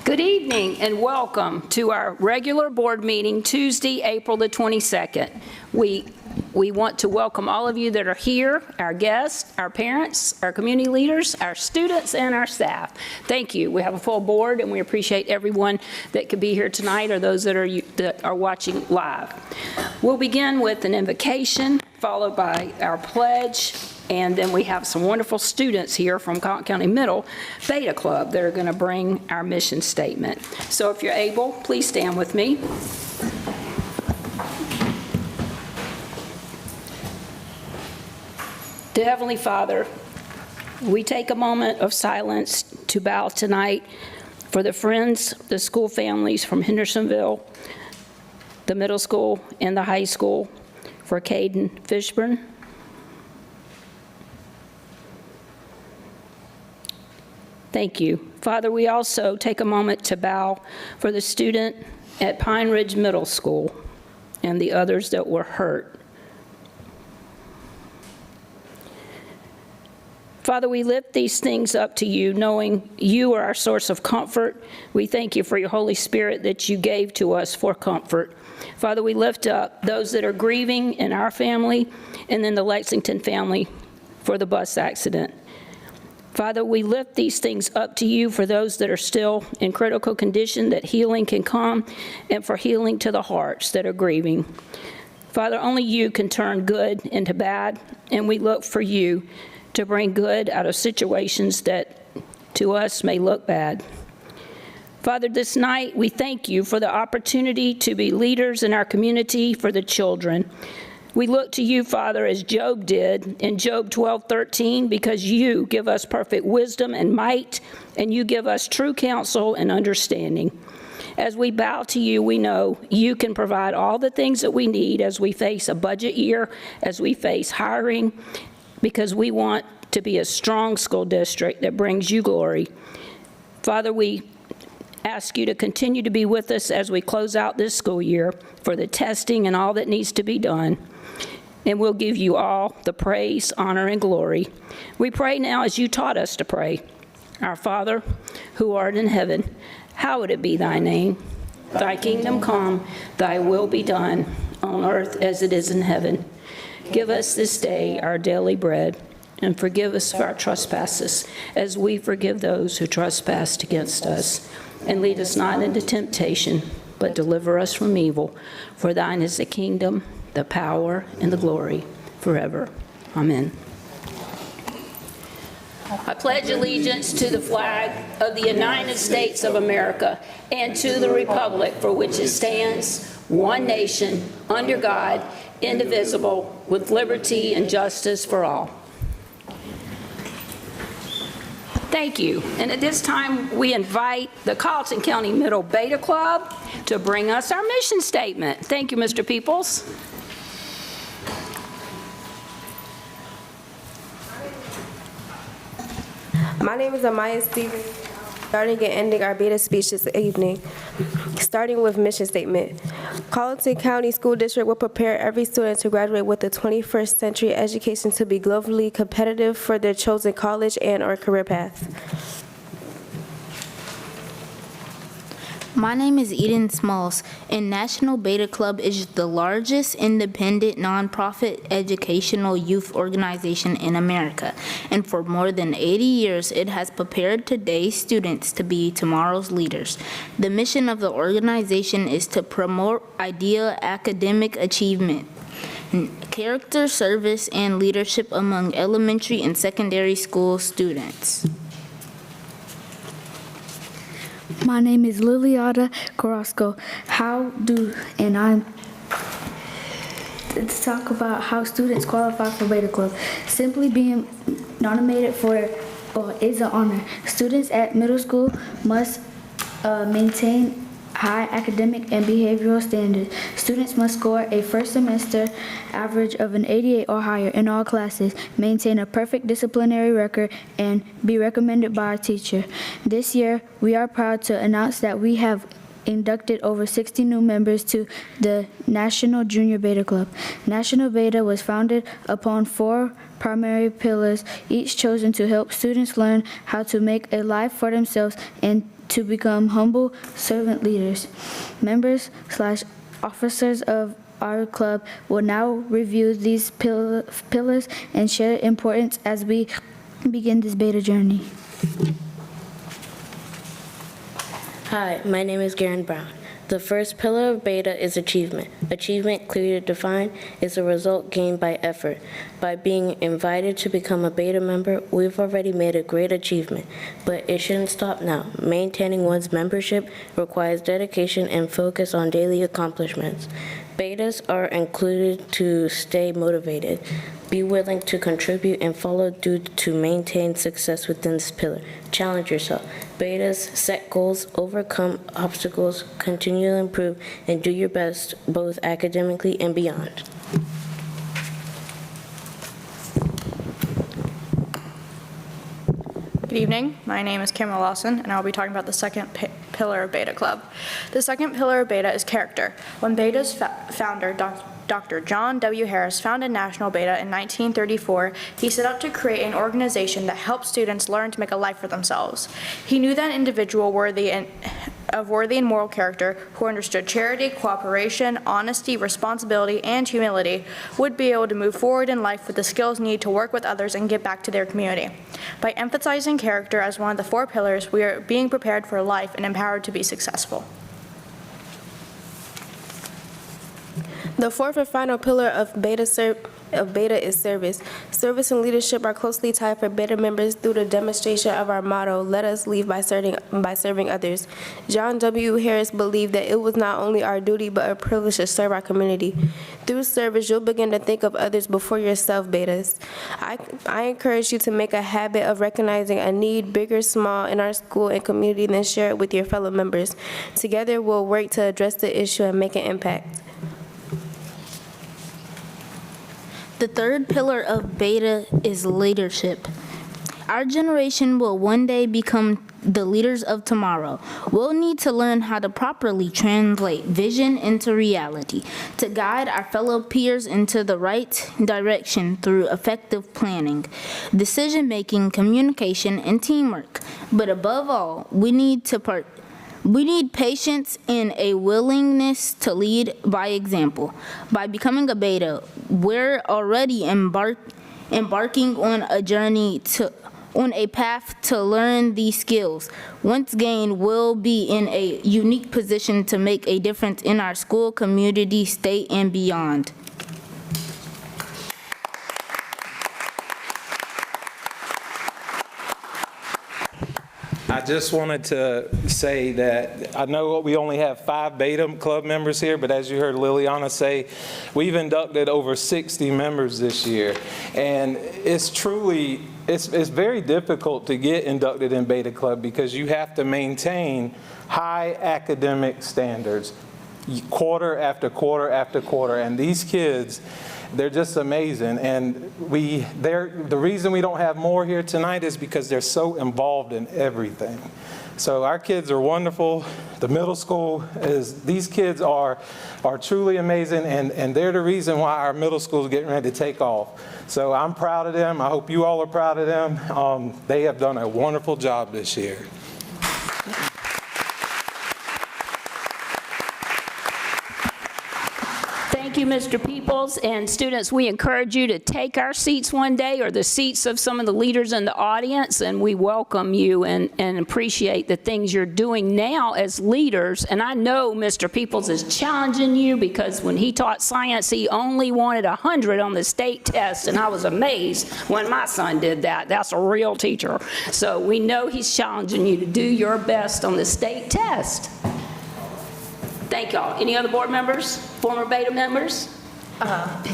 Good evening and welcome to our regular board meeting Tuesday, April the 22nd. We want to welcome all of you that are here, our guests, our parents, our community leaders, our students, and our staff. Thank you. We have a full board and we appreciate everyone that could be here tonight or those that are watching live. We'll begin with an invocation followed by our pledge. And then we have some wonderful students here from Collin County Middle Beta Club that are going to bring our mission statement. So if you're able, please stand with me. Dear Heavenly Father, we take a moment of silence to bow tonight for the friends, the school families from Hendersonville, the middle school and the high school, for Caden Fishburne. Thank you. Father, we also take a moment to bow for the student at Pine Ridge Middle School and the others that were hurt. Father, we lift these things up to you, knowing you are our source of comfort. We thank you for your Holy Spirit that you gave to us for comfort. Father, we lift up those that are grieving in our family and then the Lexington family for the bus accident. Father, we lift these things up to you for those that are still in critical condition, that healing can come, and for healing to the hearts that are grieving. Father, only you can turn good into bad, and we look for you to bring good out of situations that to us may look bad. Father, this night we thank you for the opportunity to be leaders in our community for the children. We look to you, Father, as Job did in Job 12:13, because you give us perfect wisdom and might, and you give us true counsel and understanding. As we bow to you, we know you can provide all the things that we need as we face a budget year, as we face hiring, because we want to be a strong school district that brings you glory. Father, we ask you to continue to be with us as we close out this school year for the testing and all that needs to be done. And we'll give you all the praise, honor, and glory. We pray now as you taught us to pray. Our Father, who art in heaven, hallowed be thy name. Thy kingdom come, thy will be done, on earth as it is in heaven. Give us this day our daily bread, and forgive us of our trespasses, as we forgive those who trespass against us. And lead us not into temptation, but deliver us from evil. For thine is the kingdom, the power, and the glory forever. Amen. I pledge allegiance to the flag of the United States of America and to the republic for which it stands, one nation, under God, indivisible, with liberty and justice for all. Thank you. And at this time, we invite the Collin County Middle Beta Club to bring us our mission statement. Thank you, Mr. Peoples. My name is Amaya Stevens, starting and ending our beta speech this evening. Starting with mission statement. Collin County School District will prepare every student to graduate with a 21st century education to be globally competitive for their chosen college and/or career path. My name is Eden Smalls, and National Beta Club is the largest independent nonprofit educational youth organization in America. And for more than 80 years, it has prepared today's students to be tomorrow's leaders. The mission of the organization is to promote ideal academic achievement, character, service, and leadership among elementary and secondary school students. My name is Liliana Carrasco. I'm to talk about how students qualify for Beta Club. Simply being nominated is an honor. Students at middle school must maintain high academic and behavioral standards. Students must score a first semester average of an 88 or higher in all classes, maintain a perfect disciplinary record, and be recommended by a teacher. This year, we are proud to announce that we have inducted over 60 new members to the National Junior Beta Club. National Beta was founded upon 4 primary pillars, each chosen to help students learn how to make a life for themselves and to become humble servant leaders. Members/officers of our club will now review these pillars and share importance as we begin this beta journey. Hi, my name is Garen Brown. The first pillar of beta is achievement. Achievement, clearly defined, is a result gained by effort. By being invited to become a beta member, we've already made a great achievement, but it shouldn't stop now. Maintaining one's membership requires dedication and focus on daily accomplishments. Betas are included to stay motivated. Be willing to contribute and follow through to maintain success within this pillar. Challenge yourself. Betas set goals, overcome obstacles, continue to improve, and do your best both academically and beyond. Good evening. My name is Cameron Lawson, and I'll be talking about the second pillar of Beta Club. The second pillar of Beta is character. When Beta's founder, Dr. John W. Harris, founded National Beta in 1934, he set out to create an organization that helped students learn to make a life for themselves. He knew that an individual worthy and moral character who understood charity, cooperation, honesty, responsibility, and humility would be able to move forward in life with the skills needed to work with others and give back to their community. By emphasizing character as one of the 4 pillars, we are being prepared for life and empowered to be successful. The fourth and final pillar of Beta is service. Service and leadership are closely tied for Beta members through the demonstration of our motto, "Let us lead by serving others." John W. Harris believed that it was not only our duty but a privilege to serve our community. Through service, you'll begin to think of others before yourself, Betas. I encourage you to make a habit of recognizing a need, big or small, in our school and community, then share it with your fellow members. Together, we'll work to address the issue and make an impact. The third pillar of Beta is leadership. Our generation will one day become the leaders of tomorrow. We'll need to learn how to properly translate vision into reality, to guide our fellow peers into the right direction through effective planning, decision-making, communication, and teamwork. But above all, we need patience and a willingness to lead by example. By becoming a Beta, we're already embarking on a path to learn these skills. Once gained, we'll be in a unique position to make a difference in our school, community, state, and beyond. I just wanted to say that I know we only have 5 Beta Club members here, but as you heard Liliana say, we've inducted over 60 members this year. And it's very difficult to get inducted in Beta Club because you have to maintain high academic standards quarter after quarter after quarter. And these kids, they're just amazing, and the reason we don't have more here tonight is because they're so involved in everything. So our kids are wonderful. The middle school these kids are truly amazing, and they're the reason why our middle school is getting ready to take off. So I'm proud of them. I hope you all are proud of them. They have done a wonderful job this year. Thank you, Mr. Peoples. And students, we encourage you to take our seats one day or the seats of some of the leaders in the audience, and we welcome you and appreciate the things you're doing now as leaders. And I know Mr. Peoples is challenging you because when he taught science, he only wanted 100 on the state test, and I was amazed when my son did that. That's a real teacher. So we know he's challenging you to do your best on the state test. Thank y'all. Any other board members, former Beta members?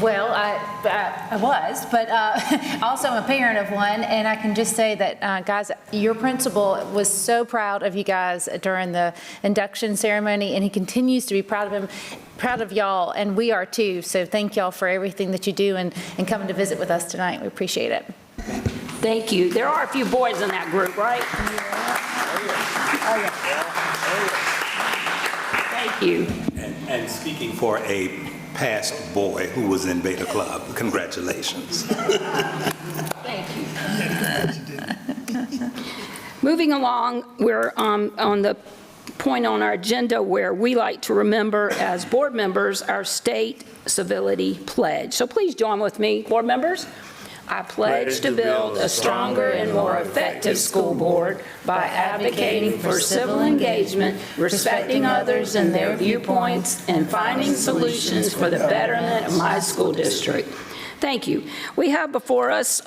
Well, I was, but also I'm a parent of one, and I can just say that, guys, your principal was so proud of you guys during the induction ceremony, and he continues to be proud of y'all, and we are too. So thank y'all for everything that you do and coming to visit with us tonight. We appreciate it. Thank you. There are a few boys in that group, right? Oh, yeah. Thank you. And speaking for a past boy who was in Beta Club, congratulations. Thank you. Moving along, we're on the point on our agenda where we like to remember as board members our state civility pledge. So please join with me, board members. I pledge to build a stronger and more effective school board by advocating for civil engagement, respecting others and their viewpoints, and finding solutions for the betterment of my school district. Thank you. We have before us,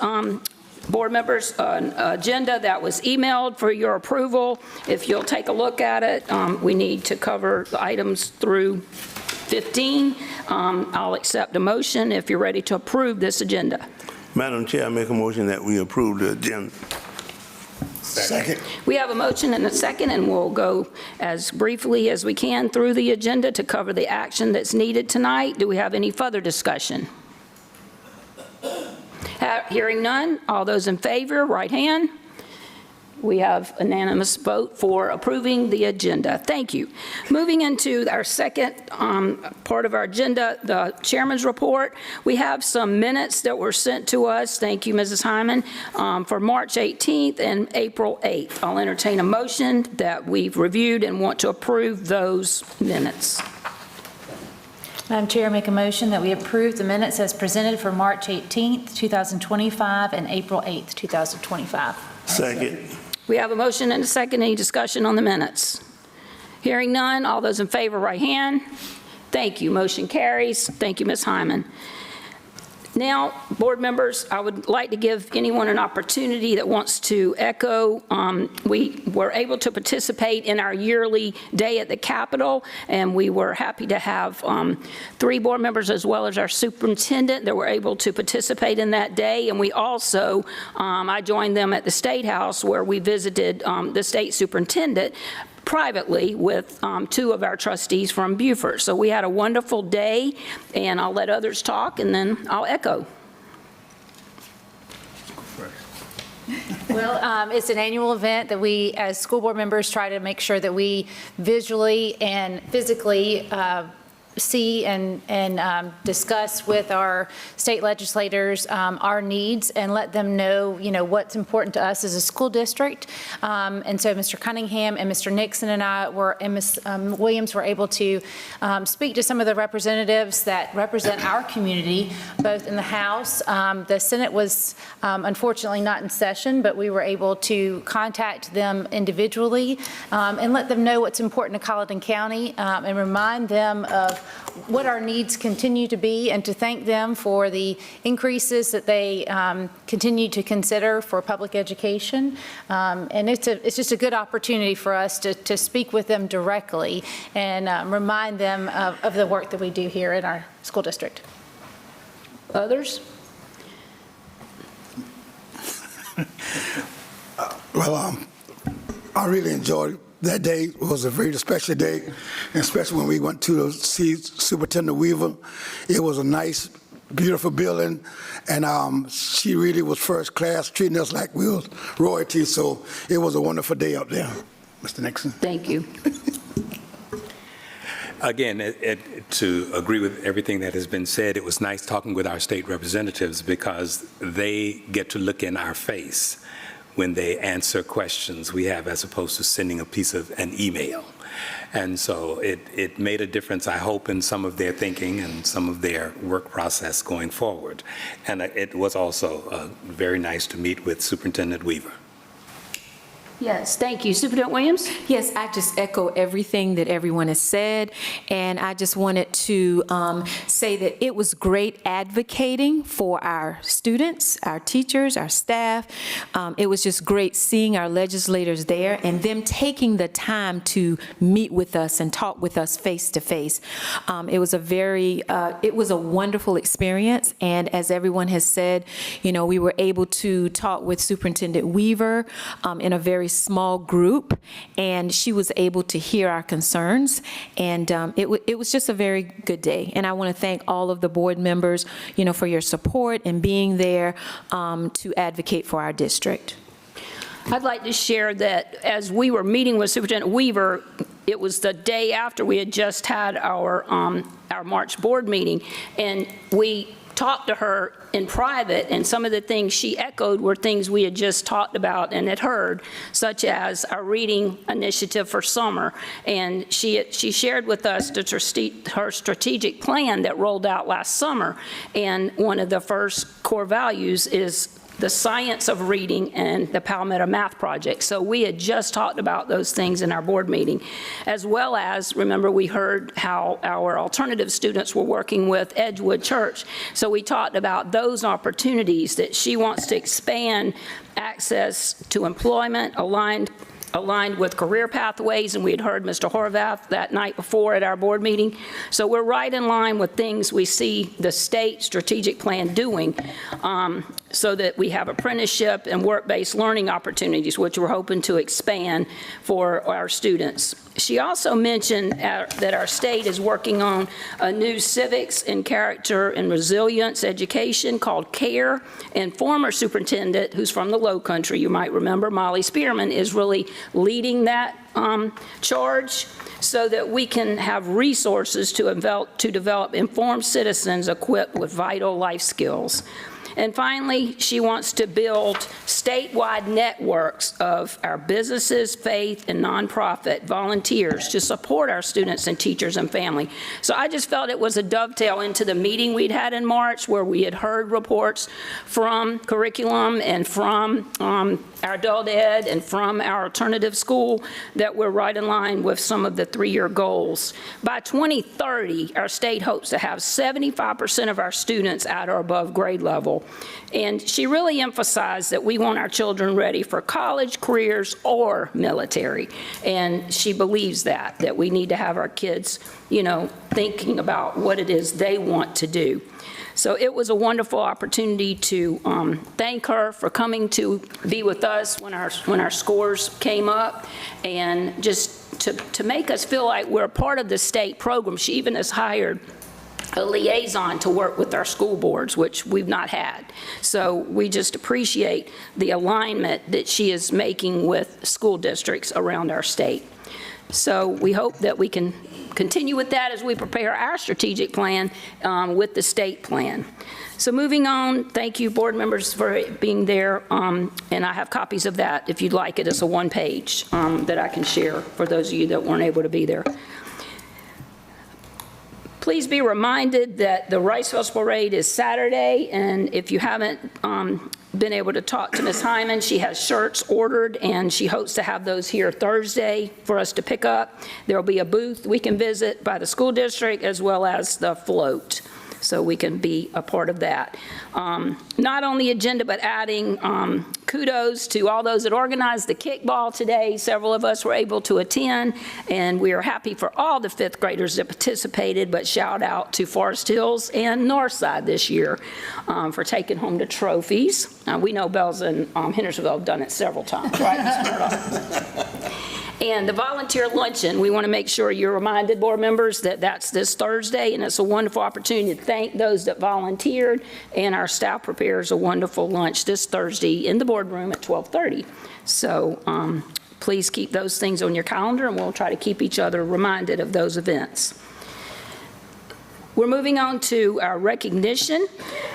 board members, an agenda that was emailed for your approval. If you'll take a look at it, we need to cover the items through 15. I'll accept a motion if you're ready to approve this agenda. Madam Chair, I make a motion that we approve the agenda. Second. We have a motion and a second, and we'll go as briefly as we can through the agenda to cover the action that's needed tonight. Do we have any further discussion? Hearing none, all those in favor, right hand. We have unanimous vote for approving the agenda. Thank you. Moving into our second part of our agenda, the chairman's report. We have some minutes that were sent to us. Thank you, Mrs. Hyman, for March 18th and April 8th. I'll entertain a motion that we've reviewed and want to approve those minutes. Madam Chair, I make a motion that we approve the minutes as presented for March 18th, 2025 and April 8th, 2025. Second. We have a motion and a second. Any discussion on the minutes? Hearing none, all those in favor, right hand. Thank you. Motion carries. Thank you, Ms. Hyman. Now, board members, I would like to give anyone an opportunity that wants to echo. We were able to participate in our yearly day at the Capitol, and we were happy to have 3 board members as well as our superintendent that were able to participate in that day. And we also, I joined them at the State House where we visited the state superintendent privately with 2 of our trustees from Beaufort. So we had a wonderful day, and I'll let others talk, and then I'll echo. Well, it's an annual event that we, as school board members, try to make sure that we visually and physically see and discuss with our state legislators our needs and let them know, what's important to us as a school district. And so Mr. Cunningham and Mr. Nixon and I and Ms. Williams were able to speak to some of the representatives that represent our community, both in the House. The Senate was unfortunately not in session, but we were able to contact them individually and let them know what's important to Colleton County and remind them of what our needs continue to be, and to thank them for the increases that they continue to consider for public education. And it's just a good opportunity for us to speak with them directly and remind them of the work that we do here in our school district. Others? Well, I really enjoyed that day. It was a very special day, and especially when we went to see Superintendent Weaver. It was a nice, beautiful building, and she really was first class, treating us like we were royalty, so it was a wonderful day up there. Mr. Nixon. Thank you. Again, to agree with everything that has been said, it was nice talking with our state representatives because they get to look in our face when they answer questions we have, as opposed to sending a piece of an email. And so it made a difference, I hope, in some of their thinking and some of their work process going forward. And it was also very nice to meet with Superintendent Weaver. Yes, thank you. Superintendent Williams? Yes, I just echo everything that everyone has said, and I just wanted to say that it was great advocating for our students, our teachers, our staff. It was just great seeing our legislators there and them taking the time to meet with us and talk with us face to face. It was a wonderful experience, and as everyone has said, we were able to talk with Superintendent Weaver in a very small group, and she was able to hear our concerns, and it was just a very good day. And I want to thank all of the board members, for your support and being there to advocate for our district. I'd like to share that as we were meeting with Superintendent Weaver, it was the day after we had just had our March board meeting, and we talked to her in private, and some of the things she echoed were things we had just talked about and had heard, such as our reading initiative for summer. And she shared with us her strategic plan that rolled out last summer, and one of the first core values is the science of reading and the Palmetto Math Project. So we had just talked about those things in our board meeting, as well as, remember, we heard how our alternative students were working with Edgewood Church. So we talked about those opportunities that she wants to expand access to employment aligned with career pathways, and we had heard Mr. Horvath that night before at our board meeting. So we're right in line with things we see the state strategic plan doing, so that we have apprenticeship and work-based learning opportunities, which we're hoping to expand for our students. She also mentioned that our state is working on a new civics and character and resilience education called CARE, and former superintendent, who's from the Low Country, you might remember, Molly Spearman, is really leading that charge, so that we can have resources to develop informed citizens equipped with vital life skills. And finally, she wants to build statewide networks of our businesses, faith, and nonprofit volunteers to support our students and teachers and family. So I just felt it was a dovetail into the meeting we'd had in March, where we had heard reports from curriculum and from our adult ed and from our alternative school, that we're right in line with some of the 3-year goals. By 2030, our state hopes to have 75% of our students at or above grade level. And she really emphasized that we want our children ready for college, careers, or military. And she believes that we need to have our kids, thinking about what it is they want to do. So it was a wonderful opportunity to thank her for coming to be with us when our scores came up, and just to make us feel like we're a part of the state program. She even has hired a liaison to work with our school boards, which we've not had. So we just appreciate the alignment that she is making with school districts around our state. So we hope that we can continue with that as we prepare our strategic plan with the state plan. So moving on, thank you, board members, for being there, and I have copies of that if you'd like it. It's a one-page that I can share for those of you that weren't able to be there. Please be reminded that the Rice Festival Parade is Saturday, and if you haven't been able to talk to Ms. Hyman, she has shirts ordered, and she hopes to have those here Thursday for us to pick up. There will be a booth we can visit by the school district, as well as the float, so we can be a part of that. Not on the agenda, but adding kudos to all those that organized the kickball today. Several of us were able to attend, and we are happy for all the fifth graders that participated, but shout out to Forest Hills and Northside this year for taking home the trophies. We know Bells and Hendersonville have done it several times, right, Mr. Murdoch? And the volunteer luncheon, we want to make sure you're reminded, board members, that that's this Thursday, and it's a wonderful opportunity to thank those that volunteered, and our staff prepares a wonderful lunch this Thursday in the boardroom at 12:30. So please keep those things on your calendar, and we'll try to keep each other reminded of those events. We're moving on to our recognition.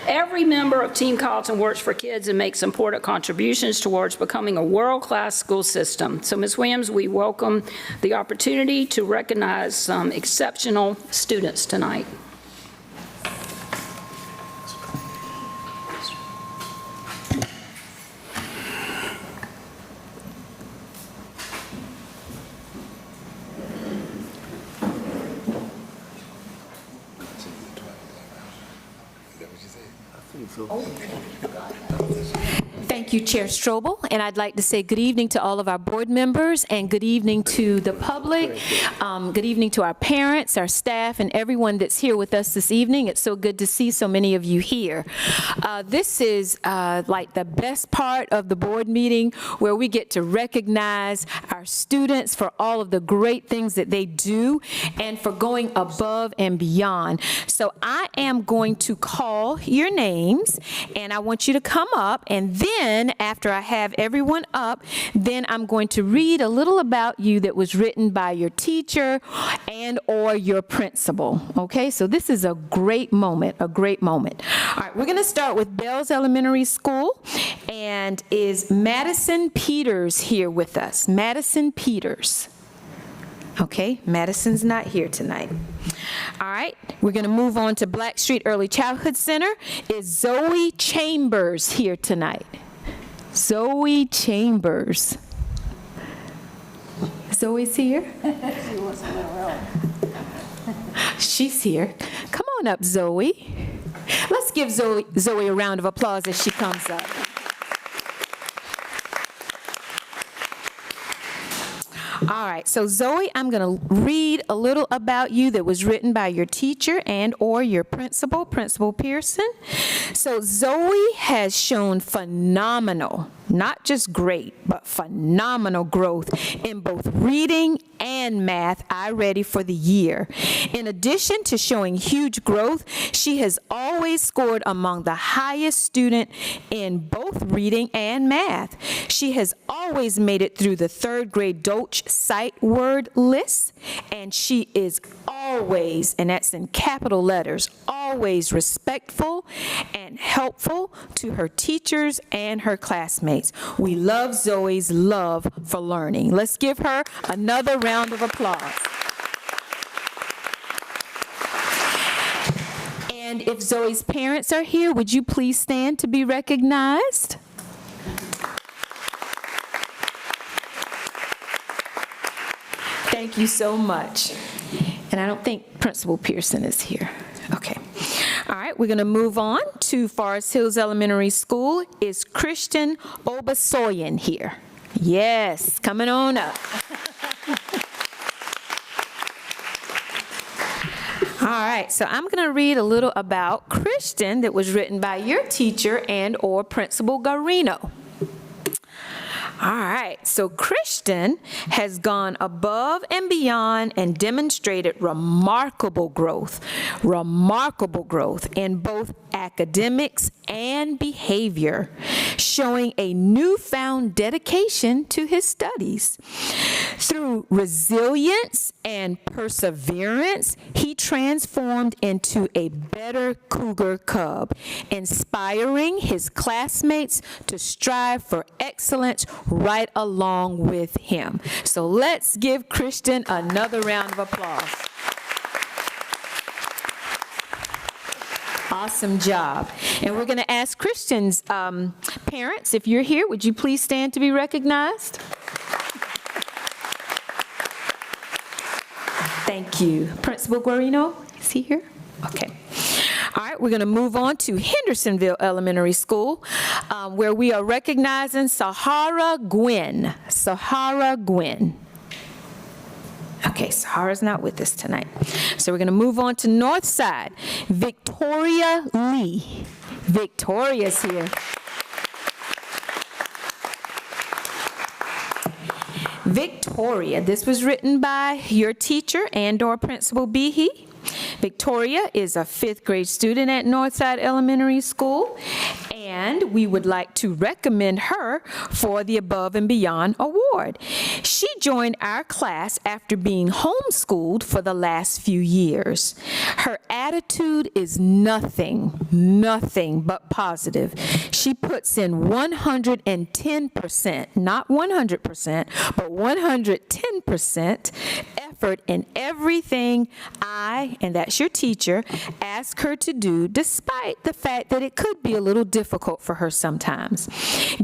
Every member of Team Carlton works for kids and makes important contributions towards becoming a world-class school system. So, Ms. Williams, we welcome the opportunity to recognize some exceptional students tonight. Thank you, Chair Strobel, and I'd like to say good evening to all of our board members, and good evening to the public. Good evening to our parents, our staff, and everyone that's here with us this evening. It's so good to see so many of you here. This is like the best part of the board meeting, where we get to recognize our students for all of the great things that they do and for going above and beyond. So I am going to call your names, minutes, and I want you to come up, and then after I have everyone up, then I'm going to read a little about you that was written by your teacher and or your principal, okay? So this is a great moment, a great moment. All right, we're going to start with Bells Elementary School, and is Madison Peters here with us? Madison Peters. Okay, Madison's not here tonight. All right, we're going to move on to Blackstreet Early Childhood Center. Is Zoe Chambers here tonight? Zoe Chambers. Zoe's here? She was a little early. She's here. Come on up, Zoe. Let's give Zoe a round of applause as she comes up. All right, so Zoe, I'm going to read a little about you that was written by your teacher and or your principal, Principal Pearson. So Zoe has shown phenomenal, not just great, but phenomenal growth in both reading and math, ready for the year. In addition to showing huge growth, she has always scored among the highest student in both reading and math. She has always made it through the third grade Dolch sight word list, and she is always, and that's in capital letters, always respectful and helpful to her teachers and her classmates. We love Zoe's love for learning. Let's give her another round of applause. And if Zoe's parents are here, would you please stand to be recognized? Thank you so much. And I don't think Principal Pearson is here. Okay. All right, we're going to move on to Forest Hills Elementary School. Is Christian Obasoyan here? Yes, coming on up. All right, so I'm going to read a little about Christian that was written by your teacher and or Principal Garino. All right, so Christian has gone above and beyond and demonstrated remarkable growth in both academics and behavior, showing a newfound dedication to his studies. Through resilience and perseverance, he transformed into a better cougar cub, inspiring his classmates to strive for excellence right along with him. So let's give Christian another round of applause. Awesome job. And we're going to ask Christian's parents, if you're here, would you please stand to be recognized? Thank you. Principal Guarino, is he here? Okay. All right, we're going to move on to Hendersonville Elementary School, where we are recognizing Sahara Gwynn. Sahara Gwynn. Okay, Sahara's not with us tonight. So we're going to move on to Northside. Victoria Lee. Victoria's here. Victoria, this was written by your teacher and or Principal Behe. Victoria is a 5th grade student at Northside Elementary School, and we would like to recommend her for the Above and Beyond Award. She joined our class after being homeschooled for the last few years. Her attitude is nothing but positive. She puts in 110%, not 100%, but 110% effort in everything and that's your teacher, ask her to do, despite the fact that it could be a little difficult for her sometimes.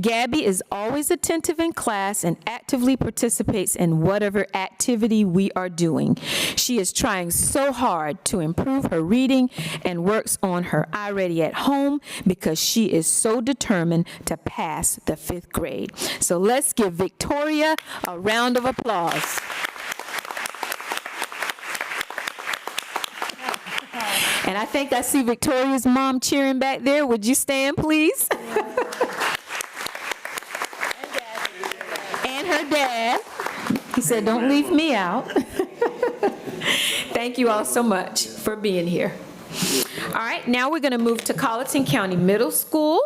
Gabby is always attentive in class and actively participates in whatever activity we are doing. She is trying so hard to improve her reading and works on her iReady at home because she is so determined to pass the 5th grade. So let's give Victoria a round of applause. And I think I see Victoria's mom cheering back there. Would you stand, please? And her dad. He said, don't leave me out. Thank you all so much for being here. All All right, now we're going to move to Colleton County Middle School.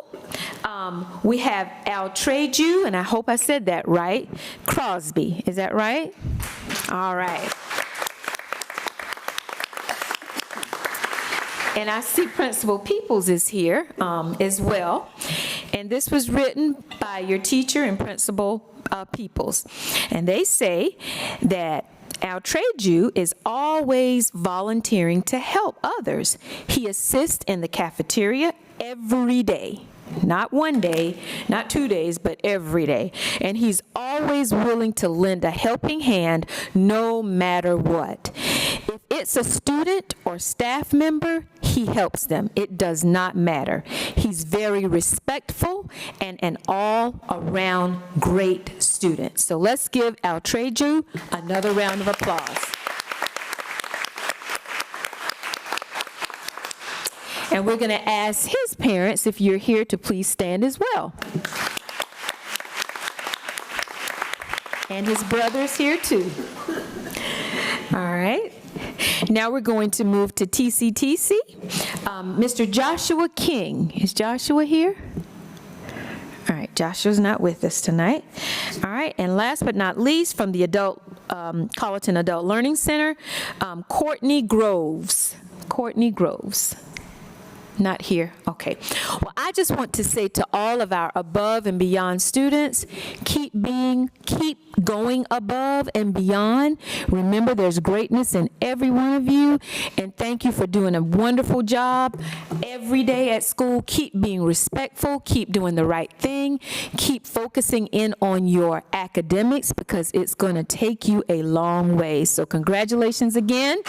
We have Altreju, and I hope I said that right, Crosby. Is that right? All right. And I see Principal Peoples is here as well. And this was written by your teacher and Principal Peoples. And they say that Altreju is always volunteering to help others. He assists in the cafeteria every day. Not one day, not 2 days, but every day. And he's always willing to lend a helping hand no matter what. If it's a student or staff member, he helps them. It does not matter. He's very respectful and an all-around great student. So let's give Altreju another round of applause. And we're going to ask his parents, if you're here, to please stand as well. And his brother's here too. All right. Now we're going to move to TCTC. Mr. Joshua King. Is Joshua here? All right, Joshua's not with us tonight. All right, and last but not least, from the Colleton Adult Learning Center, Courtney Groves. Courtney Groves. Not here, okay. Well, I just want to say to all of our above and beyond students, keep going above and beyond. Remember, there's greatness in every one of you, and thank you for doing a wonderful job every day at school. Keep being respectful, keep doing the right thing, keep focusing in on your academics, because it's going to take you a long way. So congratulations again.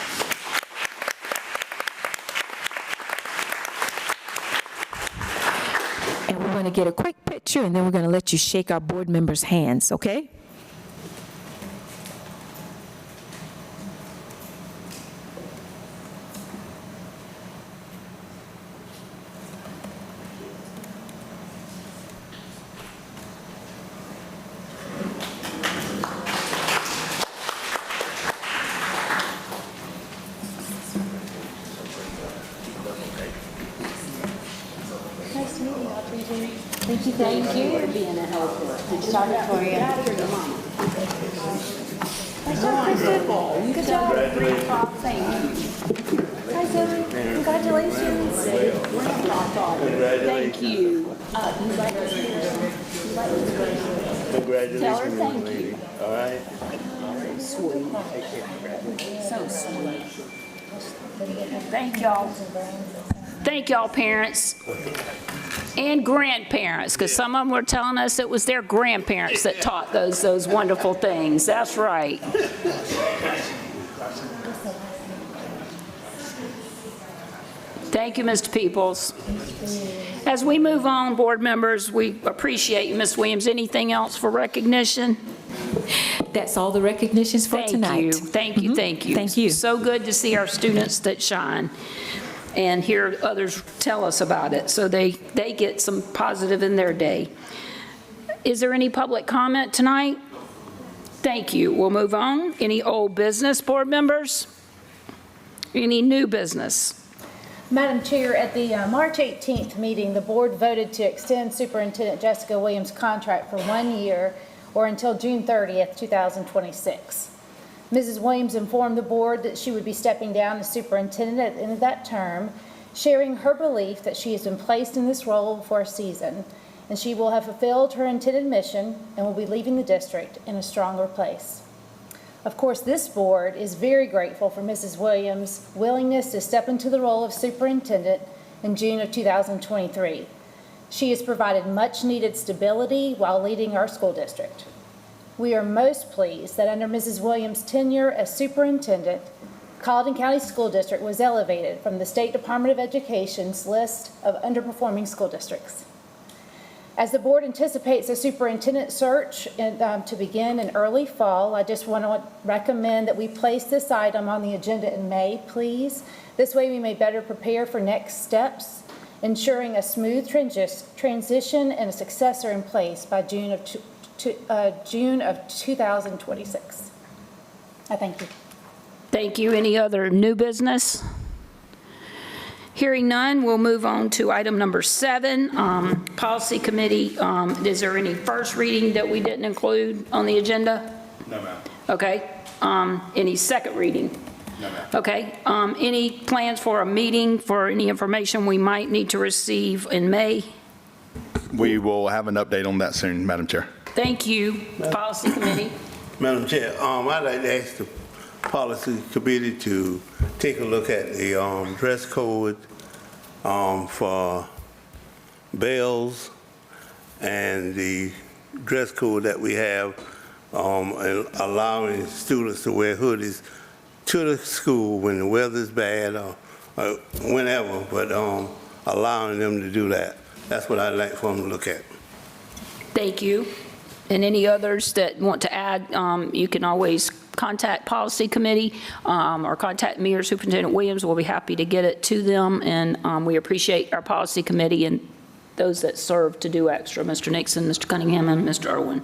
And we're going to get a quick picture, and then we're going to let you shake our board members' hands, okay? Thank you for being a helper. Sorry, Victoria. Good job. Thank you. Hi, Zoe. Congratulations. Thank you. Congratulations. Tell her thank you. All right. Sweet. So sweet. Thank y'all. Thank y'all, parents. And grandparents, because some of them were telling us it was their grandparents that taught those wonderful things. That's right. Thank you, Mr. Peoples. As we move on, board members, we appreciate you, Ms. Williams. Anything else for recognition? That's all the recognitions for tonight. Thank you, thank you. Thank you. So good to see our students that shine and hear others tell us about it, so they get some positive in their day. Is there any public comment tonight? Thank you. We'll move on. Any old business, board members? Any new business? Madam Chair, at the March 18th meeting, the board voted to extend Superintendent Jessica Williams' contract for 1 year or until June 30th, 2026. Mrs. Williams informed the board that she would be stepping down as superintendent at the end of that term, sharing her belief that she has been placed in this role for a season, and she will have fulfilled her intended mission and will be leaving the district in a stronger place. Of course, this board is very grateful for Mrs. Williams' willingness to step into the role of superintendent in June of 2023. She has provided much-needed stability while leading our school district. We are most pleased that under Mrs. Williams' tenure as superintendent, Colleton County School District was elevated from the State Department of Education's list of underperforming school districts. As the board anticipates a superintendent search to begin in early fall, I just want to recommend that we place this item on the agenda in May, please. This way we may better prepare for next steps, ensuring a smooth transition and a successor in place by June of 2026. I thank you. Thank you. Any other new business? Hearing none, we'll move on to item number 7, Policy Committee. Is there any first reading that we didn't include on the agenda? No, ma'am. Okay. Any second reading? No, ma'am. Okay. Any plans for a meeting for any information we might need to receive in May? We will have an update on that soon, Madam Chair. Thank you. Policy Committee. Madam Chair, I'd like to ask the Policy Committee to take a look at the dress code for bells and the dress code that we have allowing students to wear hoodies to the school when the weather's bad or whenever, but allowing them to do that. That's what I'd like for them to look at. Thank you. And any others that want to add, you can always contact Policy Committee or contact me or Superintendent Williams. We'll be happy to get it to them. And we appreciate our Policy Committee and those that serve to do extra, Mr. Nixon, Mr. Cunningham, and Mr. Irwin.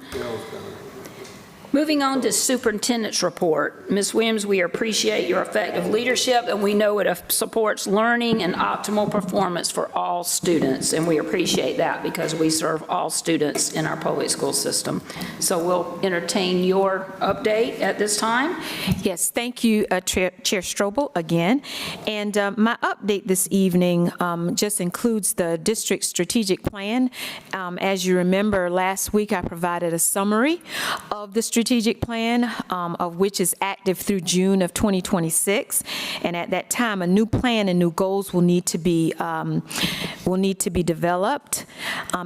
Moving on to Superintendent's report. Ms. Williams, we appreciate your effective leadership, and we know it supports learning and optimal performance for all students, and we appreciate that because we serve all students in our public school system. So we'll entertain your update at this time. Yes, thank you, Chair Strobel, again. And my update this evening just includes the district strategic plan. As you remember, last week I provided a summary of the strategic plan, of which is active through June of 2026. And at that time, a new plan and new goals will need to be developed.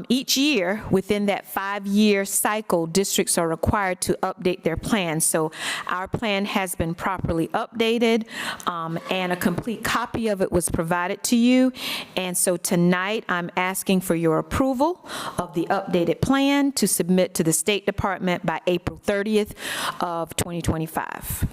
Each year, within that 5-year cycle, districts are required to update their plans. So our plan has been properly updated, and a complete copy of it was provided to you. And so tonight, I'm asking for your approval of the updated plan to submit to the State Department by April 30th of 2025.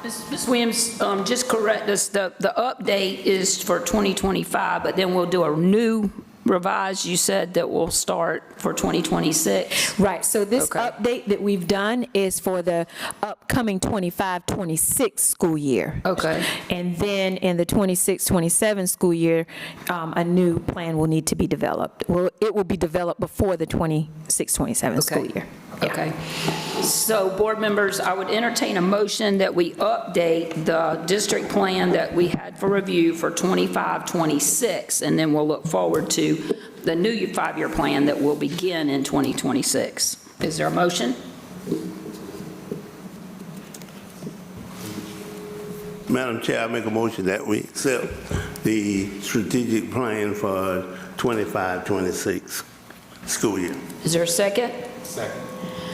Ms. Williams, just correct us, the update is for 2025, but then we'll do a new revised, you said, that will start for 2026? Right, so this update that we've done is for the upcoming 25-26 school year. Okay. And then in the 26-27 school year, a new plan will need to be developed. Well, it will be developed before the 26-27 school year. Okay. So, board members, I would entertain a motion that we update the district plan that we had for review for 25-26, and then we'll look forward to the new 5-year plan that will begin in 2026. Is there a motion? Madam Chair, I make a motion that we accept the strategic plan for 25-26 school year. Is there a second? Second.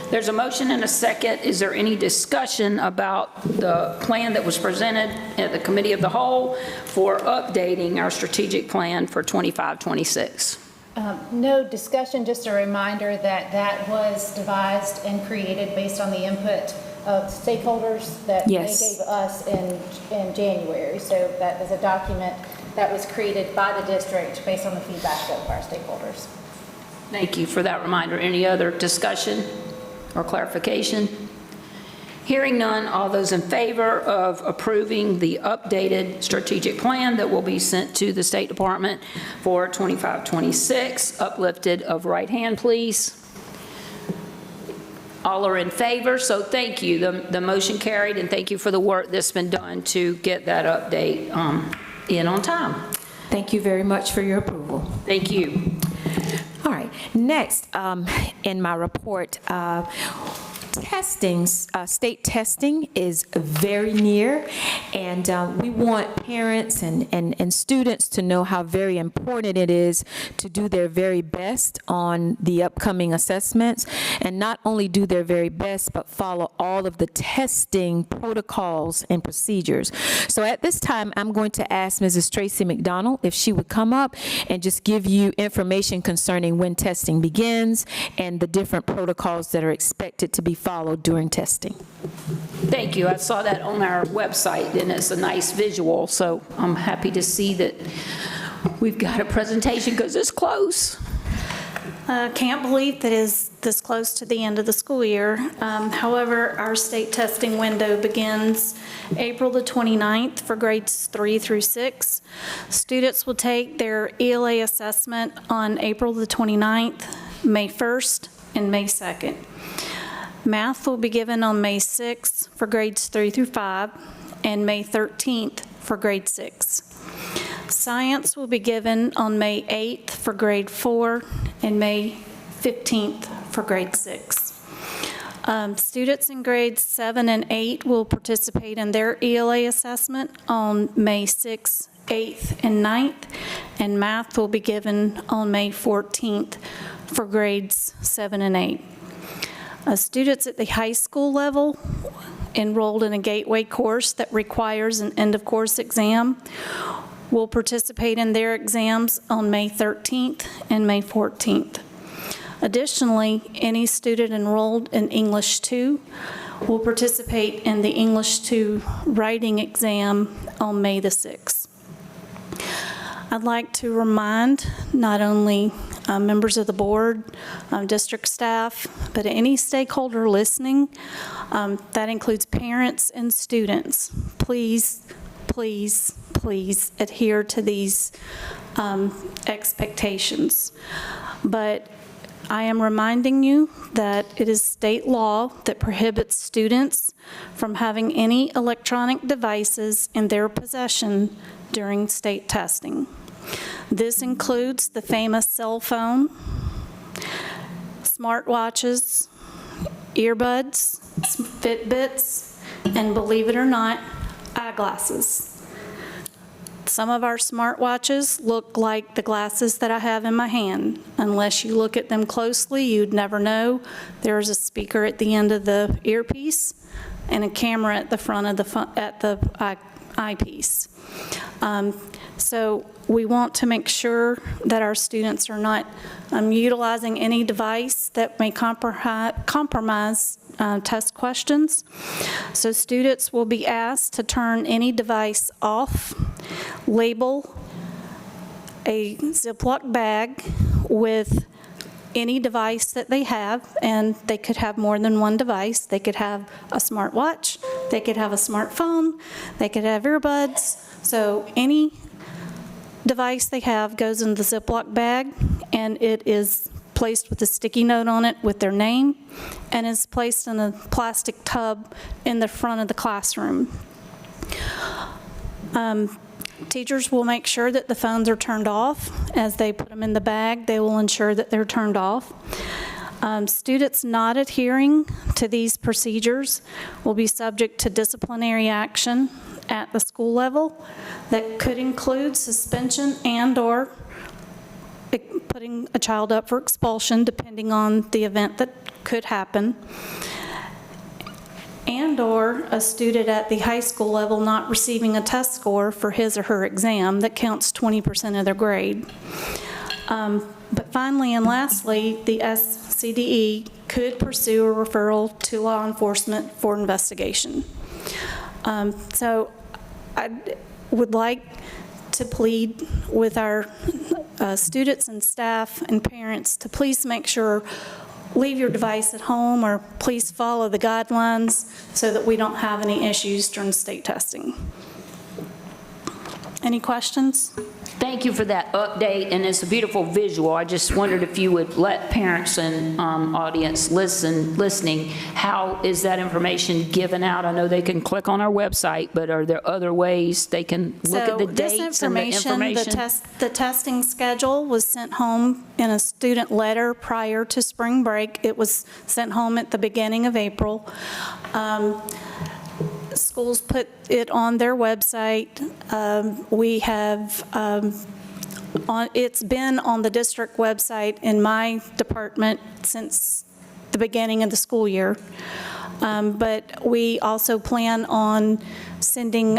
There's a motion and a second. Is there any discussion about the plan that was presented at the Committee of the Whole for updating our strategic plan for 25-26? No discussion, just a reminder that that was devised and created based on the input of stakeholders that Yes. they gave us in January. So that was a document that was created by the district based on the feedback of our stakeholders. Thank you for that reminder. Any other discussion or clarification? Hearing none, all those in favor of approving the updated strategic plan that will be sent to the State Department for 25-26, uplifted of right hand, please. All are in favor, so thank you. The motion carried, and thank you for the work that's been done to get that update in on time. Thank you very much for your approval. Thank you. All right, next in my report, state testing is very near, and we want parents and students to know how very important it is to do their very best on the upcoming assessments, and not only do their very best, but follow all of the testing protocols and procedures. So at this time, I'm going to ask Mrs. Tracy McDonald if she would come up and just give you information concerning when testing begins and the different protocols that are expected to be followed during testing. Thank you. I saw that on our website, and it's a nice visual, so I'm happy to see that we've got a presentation because it's close. Can't believe that is this close to the end of the school year. However, our state testing window begins April the 29th for grades 3 through 6. Students will take their ELA assessment on April the 29th, May 1st, and May 2nd. Math will be given on May 6th for grades 3 through 5 and May 13th for grade 6. Science will be given on May 8th for grade 4 and May 15th for grade 6. Students in grades 7 and 8 will participate in their ELA assessment on May 6th, 8th, and 9th, and math will be given on May 14th for grades 7 and 8. Students at the high school level enrolled in a gateway course that requires an end-of-course exam will participate in their exams on May 13th and May 14th. Additionally, any student enrolled in English 2 will participate in the English 2 writing exam on May the 6th. I'd like to remind not only members of the board, district staff, but any stakeholder listening, that includes parents and students, please, please, please adhere to these expectations. But I am reminding you that it is state law that prohibits students from having any electronic devices in their possession during state testing. This includes the famous cell phone, smartwatches, earbuds, Fitbits, and believe it or not, eyeglasses. Some of our smartwatches look like the glasses that I have in my hand. Unless you look at them closely, you'd never know. There's a speaker at the end of the earpiece and a camera at the front of the eyepiece. So we want to make sure that our students are not utilizing any device that may compromise test questions. So students will be asked to turn any device off, label a Ziploc bag with any device that they have, and they could have more than one device. They could have a smartwatch, they could have a smartphone, they could have earbuds. So any device they have goes in the Ziploc bag, and it is placed with a sticky note on it with their name, and is placed in a plastic tub in the front of the classroom. Teachers will make sure that the phones are turned off. As they put them in the bag, they will ensure that they're turned off. Students not adhering to these procedures will be subject to disciplinary action at the school level that could include suspension and/or putting a child up for expulsion, depending on the event that could happen, and/or a student at the high school level not receiving a test score for his or her exam that counts 20% of their grade. But finally and lastly, the SCDE could pursue a referral to law enforcement for investigation. So I would like to plead with our students and staff and parents to please make sure, leave your device at home, or please follow the guidelines so that we don't have any issues during state testing. Any questions? Thank you for that update, and it's a beautiful visual. I just wondered if you would let parents and audience listening, how is that information given out? I know they can click on our website, but are there other ways they can look at the dates and the information? The testing schedule was sent home in a student letter prior to spring break. It was sent home at the beginning of April. Schools put it on their website. We have, it's been on the district website in my department since the beginning of the school year. But we also plan on sending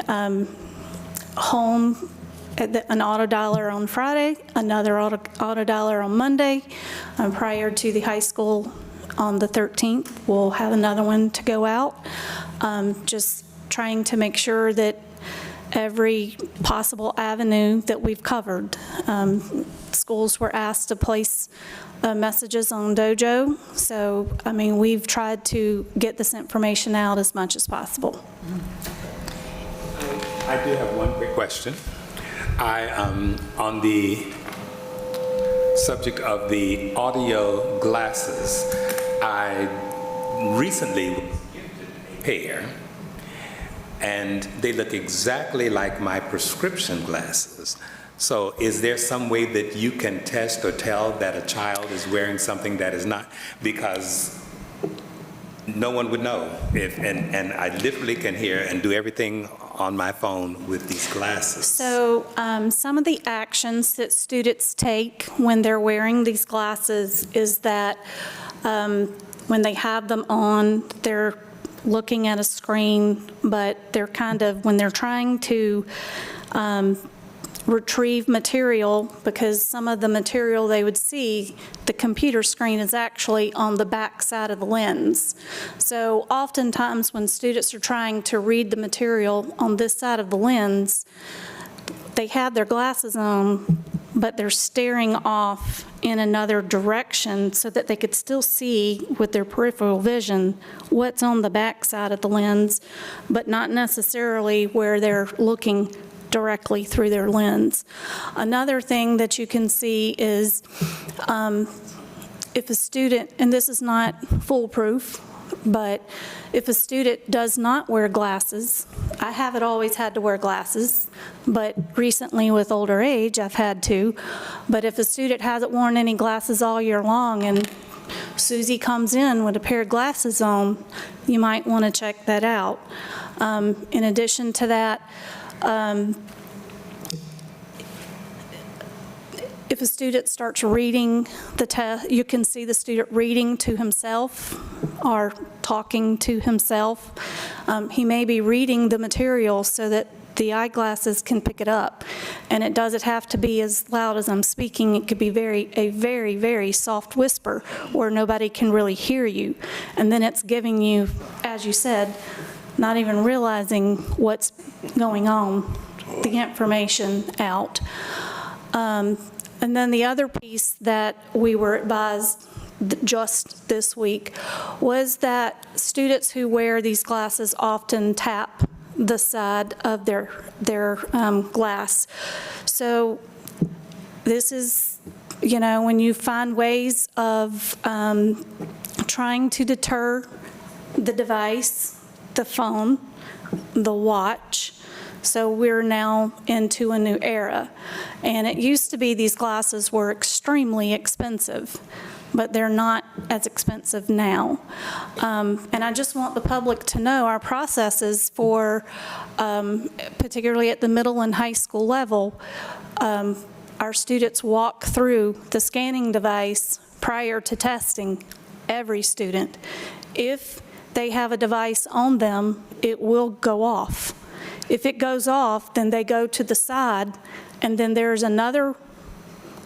home an auto dialer on Friday, another auto dialer on Monday, prior to the high school on the 13th. We'll have another one to go out. Just trying to make sure that every possible avenue that we've covered. Schools were asked to place messages on Dojo. So, I mean, we've tried to get this information out as much as possible. I do have one quick question. On the subject of the audio glasses, I recently was gifted a pair, and they look exactly like my prescription glasses. So is there some way that you can test or tell that a child is wearing something that is not? Because no one would know if, and I literally can hear and do everything on my phone with these glasses. So some of the actions that students take when they're wearing these glasses is that when they have them on, they're looking at a screen, but they're kind of, when they're trying to retrieve material, because some of the material they would see, the computer screen is actually on the back side of the lens. So oftentimes when students are trying to read the material on this side of the lens, they have their glasses on, but they're staring off in another direction so that they could still see with their peripheral vision what's on the back side of the lens, but not necessarily where they're looking directly through their lens. Another thing that you can see is if a student, and this is not foolproof, but if a student does not wear glasses, I haven't always had to wear glasses, but recently with older age, I've had to. But if a student hasn't worn any glasses all year long and Susie comes in with a pair of glasses on, you might want to check that out. In addition to that, if a student starts reading the test, you can see the student reading to himself or talking to himself. He may be reading the material so that the eyeglasses can pick it up. And it doesn't have to be as loud as I'm speaking. It could be a very, very soft whisper where nobody can really hear you. And then it's giving you, as you said, not even realizing what's going on, the information out. And then the other piece that we were advised just this week was that students who wear these glasses often tap the side of their glass. So this is, you know, when you find ways of trying to deter the device, the phone, the watch. So we're now into a new era. And it used to be these glasses were extremely expensive, but they're not as expensive now. And I just want the public to know our processes for, particularly at the middle and high school level, our students walk through the scanning device prior to testing, every student. If they have a device on them, it will go off. If it goes off, then they go to the side, and then there's another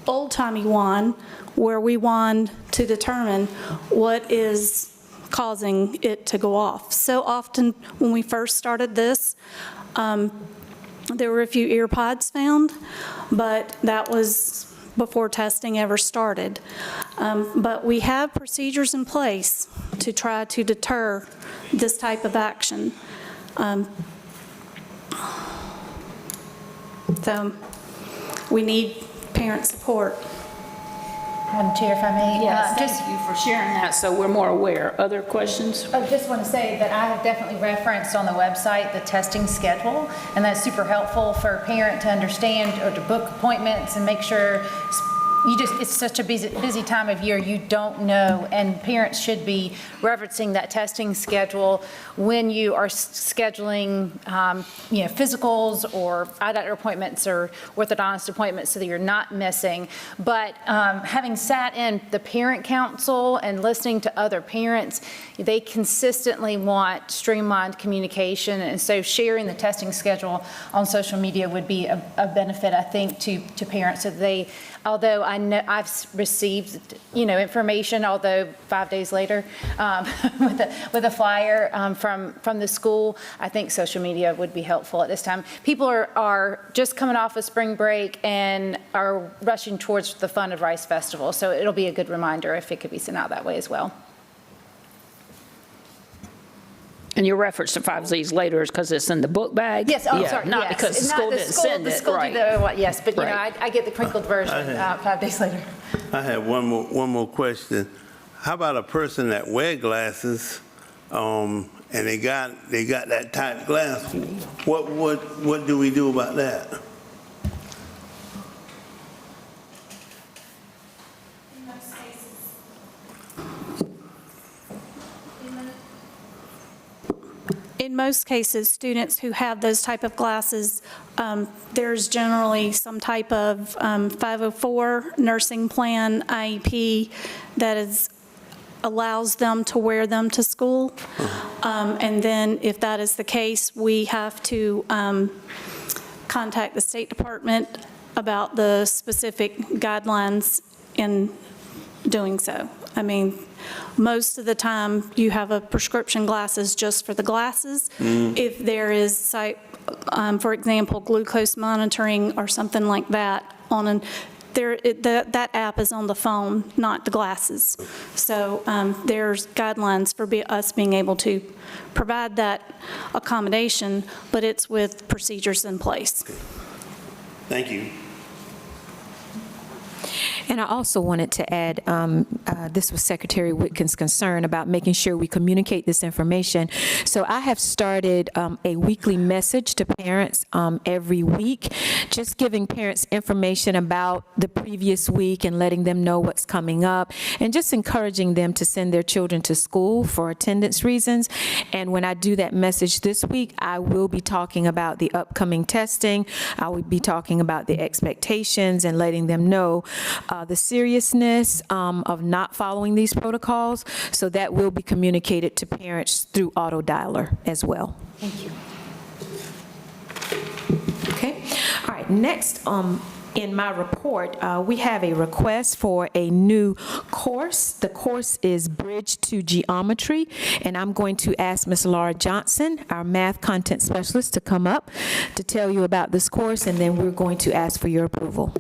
old-timey wand where we wand to determine what is causing it to go off. So often when we first started this, there were a few ear pods found, but that was before testing ever started. But we have procedures in place to try to deter this type of action. So we need parent support. Madam Chair, if I may. Yes, thank you for sharing that, so we're more aware. Other questions? I just want to say that I have definitely referenced on the website the testing schedule, and that's super helpful for a parent to understand or to book appointments and make sure it's such a busy time of year, you don't know, and parents should be referencing that testing schedule when you are scheduling, physicals or eye doctor appointments or orthodontist appointments so that you're not missing. But having sat in the parent council and listening to other parents, they consistently want streamlined communication, and so sharing the testing schedule on social media would be a benefit, I think, to parents so that they although I know I've received, information, although 5 days later, with a flyer from the school. I think social media would be helpful at this time. People are just coming off of spring break and are rushing towards the Fun of Rice Festival, so it'll be a good reminder if it could be sent out that way as well. And your reference to 5 days later is because it's in the book bag? Yes, Yeah, sorry, not yes. because the school didn't send The it, school right. did the, yes, but, Right. I get the crinkled version 5 days later. I have one more question. How about a person that wear glasses, and they got that tight glass? What do we do about that? In most cases, students who have those type of glasses, there's generally some type of 504 nursing plan, IEP, that allows them to wear them to school. And then if that is the case, we have to contact the State Department about the specific guidelines in doing so. I mean, most of the time, you have a prescription glasses just for the glasses. If there is, for example, glucose monitoring or something like that, that app is on the phone, not the glasses. So there's guidelines for us being able to provide that accommodation, but it's with procedures in place. Thank you. And I also wanted to add, this was Secretary Whitcon's concern about making sure we communicate this information. So I have started a weekly message to parents every week, just giving parents information about the previous week and letting them know what's coming up, and just encouraging them to send their children to school for attendance reasons. And when I do that message this week, I will be talking about the upcoming testing. I will be talking about the expectations and letting them know the seriousness of not following these protocols. So that will be communicated to parents through auto dialer as well. Thank you. Okay. All right. Next, in my report, we have a request for a new course. The course is Bridge to Geometry, and I'm going to ask Ms. Laura Johnson, our math content specialist, to come up to tell you about this course, and then we're going to ask for your approval.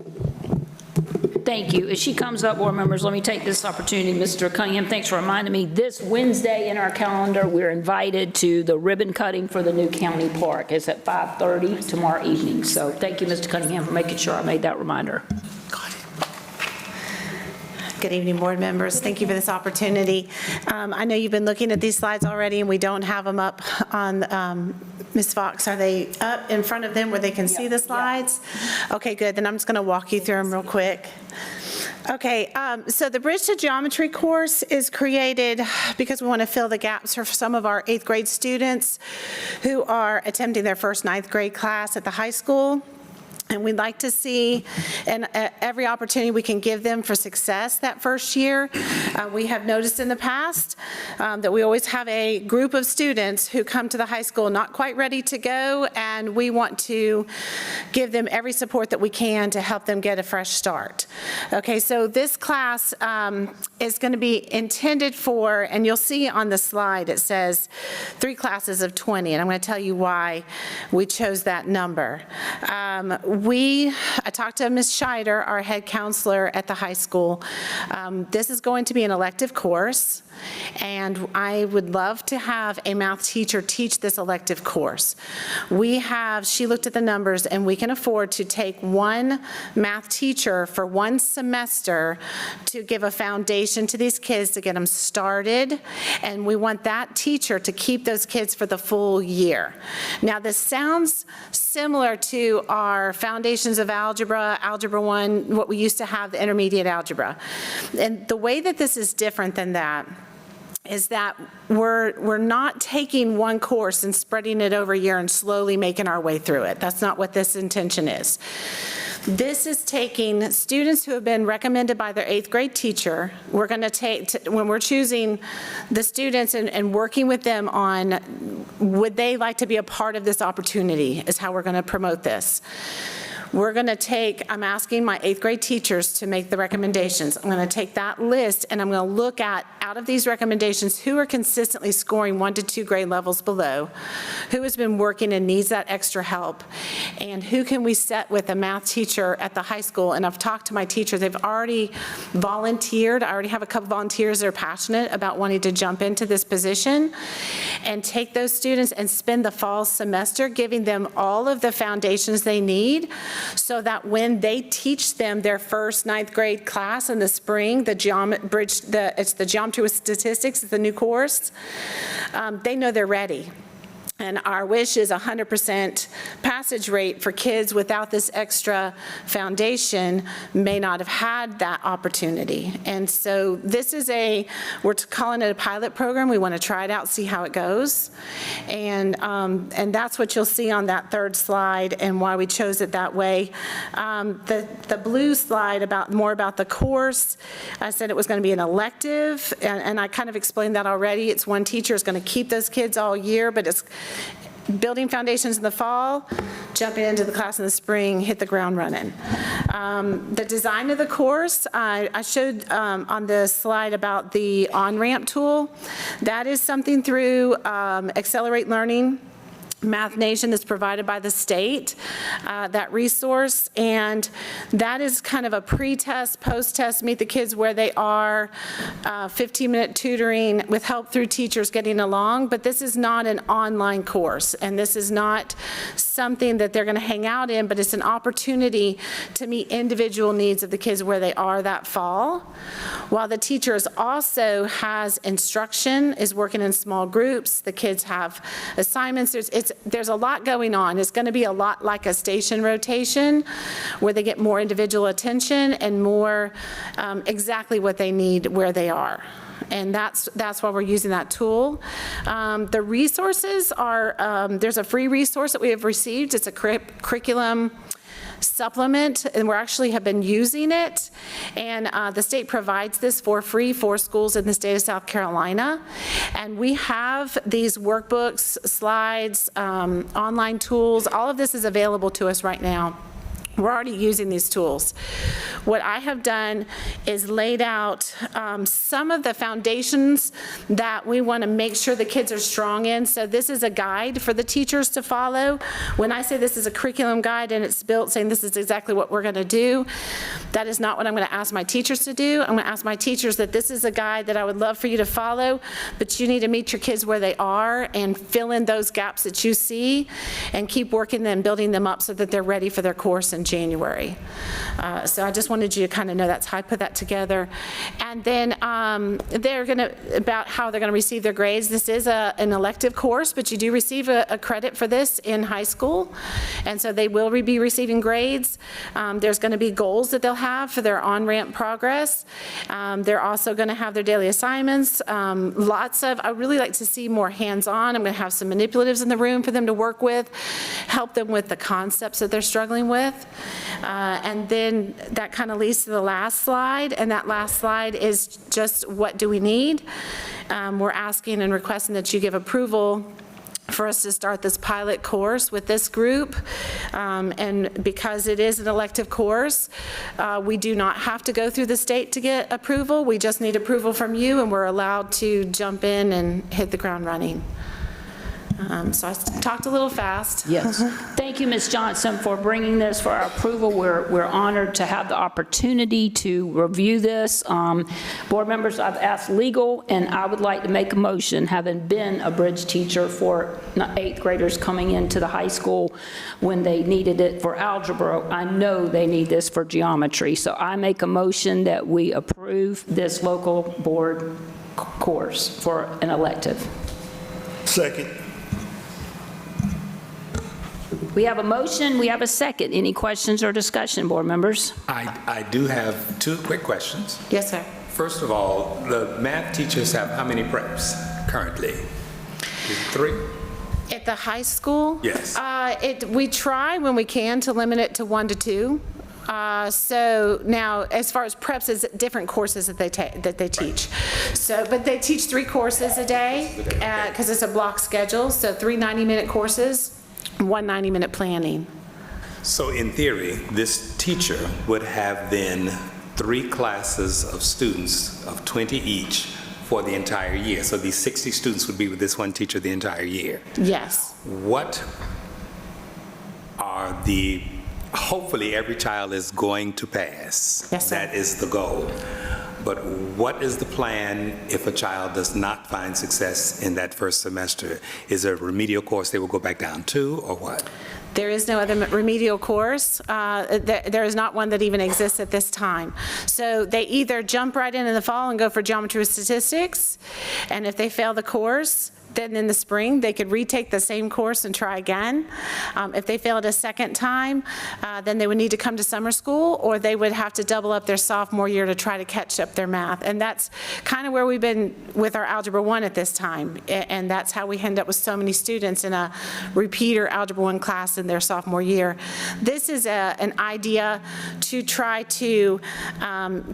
Thank you. As she comes up, board members, let me take this opportunity. Mr. Cunningham, thanks for reminding me. This Wednesday in our calendar, we're invited to the ribbon cutting for the new county park. It's at 5:30 tomorrow evening. So thank you, Mr. Cunningham, for making sure I made that reminder. Good evening, board members. Thank you for this opportunity. I know you've been looking at these slides already, and we don't have them up on, Ms. Fox, are they up in front of them where they can see the slides? Okay, good. Then I'm just going to walk you through them real quick. Okay, so the Bridge to Geometry course is created because we want to fill the gaps for some of our 8th grade students who are attempting their first 9th grade class at the high school. And we'd like to see every opportunity we can give them for success that first year. We have noticed in the past that we always have a group of students who come to the high school not quite ready to go, and we want to give them every support that we can to help them get a fresh start. Okay, so this class is going to be intended for, and you'll see on the slide it says 3 classes of 20, and I'm going to tell you why we chose that number. I talked to Ms. Scheider, our head counselor at the high school. This is going to be an elective course, and I would love to have a math teacher teach this elective course. She looked at the numbers, and we can afford to take one math teacher for one semester to give a foundation to these kids to get them started, and we want that teacher to keep those kids for the full year. Now, this sounds similar to our Foundations of Algebra, Algebra 1, what we used to have, the intermediate algebra. And the way that this is different than that is that we're not taking one course and spreading it over a year and slowly making our way through it. That's not what this intention is. This is taking students who have been recommended by their 8th grade teacher. We're going to take, when we're choosing the students and working with them on would they like to be a part of this opportunity is how we're going to promote this. I'm asking my 8th grade teachers to make the recommendations. I'm going to take that list and I'm going to look at, out of these recommendations, who are consistently scoring 1 to 2 grade levels below, who has been working and needs that extra help, and who can we set with a math teacher at the high school. And I've talked to my teachers. They've already volunteered. I already have a couple volunteers that are passionate about wanting to jump into this position and take those students and spend the fall semester giving them all of the foundations they need so that when they teach them their first 9th grade class in the spring, it's the Geometry with Statistics, it's the new course, they know they're ready. And our wish is 100% passage rate for kids without this extra foundation may not have had that opportunity. And so this is we're calling it a pilot program. We want to try it out, see how it goes. And that's what you'll see on that 3rd slide and why we chose it that way. The blue slide more about the course, I said it was going to be an elective, and I kind of explained that already. It's one teacher is going to keep those kids all year, but it's building foundations in the fall, jumping into the class in the spring, hit the ground running. The design of the course, I showed on the slide about the on-ramp tool. That is something through Accelerate Learning Math Nation that's provided by the state, that resource, and that is kind of a pre-test, post-test, meet the kids where they are, 15-minute tutoring with help through teachers getting along, but this is not an online course, and this is not something that they're going to hang out in, but it's an opportunity to meet individual needs of the kids where they are that fall, while the teachers also has instruction, is working in small groups, the kids have assignments, there's a lot going on. It's going to be a lot like a station rotation where they get more individual attention and more exactly what they need where they are. And that's why we're using that tool. The resources are, there's a free resource that we have received. It's a curriculum supplement, and we actually have been using it, and the state provides this for free for schools in the state of South Carolina, and we have these workbooks, slides, online tools. All of this is available to us right now. We're already using these tools. What I have done is laid out some of the foundations that we want to make sure the kids are strong in. So this is a guide for the teachers to follow. When I say this is a curriculum guide and it's built saying this is exactly what we're going to do, that is not what I'm going to ask my teachers to do. I'm going to ask my teachers that this is a guide that I would love for you to follow, but you need to meet your kids where they are and fill in those gaps that you see and keep working them, building them up so that they're ready for their course in January. So I just wanted you to kind of know that's how I put that together. And then they're going to, about how they're going to receive their grades. This is an elective course, but you do receive a credit for this in high school. And so they will be receiving grades. There's going to be goals that they'll have for their on-ramp progress. They're also going to have their daily assignments. I really like to see more hands-on. I'm going to have some manipulatives in the room for them to work with, help them with the concepts that they're struggling with. And then that kind of leads to the last slide, and that last slide is just what do we need? We're asking and requesting that you give approval for us to start this pilot course with this group, and because it is an elective course, we do not have to go through the state to get approval. We just need approval from you, and we're allowed to jump in and hit the ground running. So I talked a little fast. Yes. Thank you, Ms. Johnson, for bringing this for our approval. We're honored to have the opportunity to review this. Board members, I've asked legal, and I would like to make a motion, having been a bridge teacher for 8th graders coming into the high school when they needed it for algebra. I know they need this for geometry. So I make a motion that we approve this local board course for an elective. Second. We have a motion, we have a second. Any questions or discussion, board members? I do have 2 quick questions. Yes, sir. First of all, the math teachers have how many preps currently? Is it 3? At the high school? Yes. We try when we can to limit it to 1 to 2. So now, as far as preps, it's different courses that they teach. So, but they teach 3 courses a day because it's a block schedule. So 3 90-minute courses, 1 90-minute planning. So in theory, this teacher would have then 3 classes of students of 20 each for the entire year. So these 60 students would be with this one teacher the entire year. Yes. What are the, hopefully every child is going to pass. Yes, sir. That is the goal. But what is the plan if a child does not find success in that first semester? Is there a remedial course they will go back down to, or what? There is no other remedial course. There is not one that even exists at this time. So they either jump right in the fall and go for geometry with statistics, and if they fail the course, then in the spring, they could retake the same course and try again. If they fail it a second time, then they would need to come to summer school, or they would have to double up their sophomore year to try to catch up their math. And that's kind of where we've been with our Algebra 1 at this time. And that's how we end up with so many students in a repeater Algebra 1 class in their sophomore year. This is an idea to try to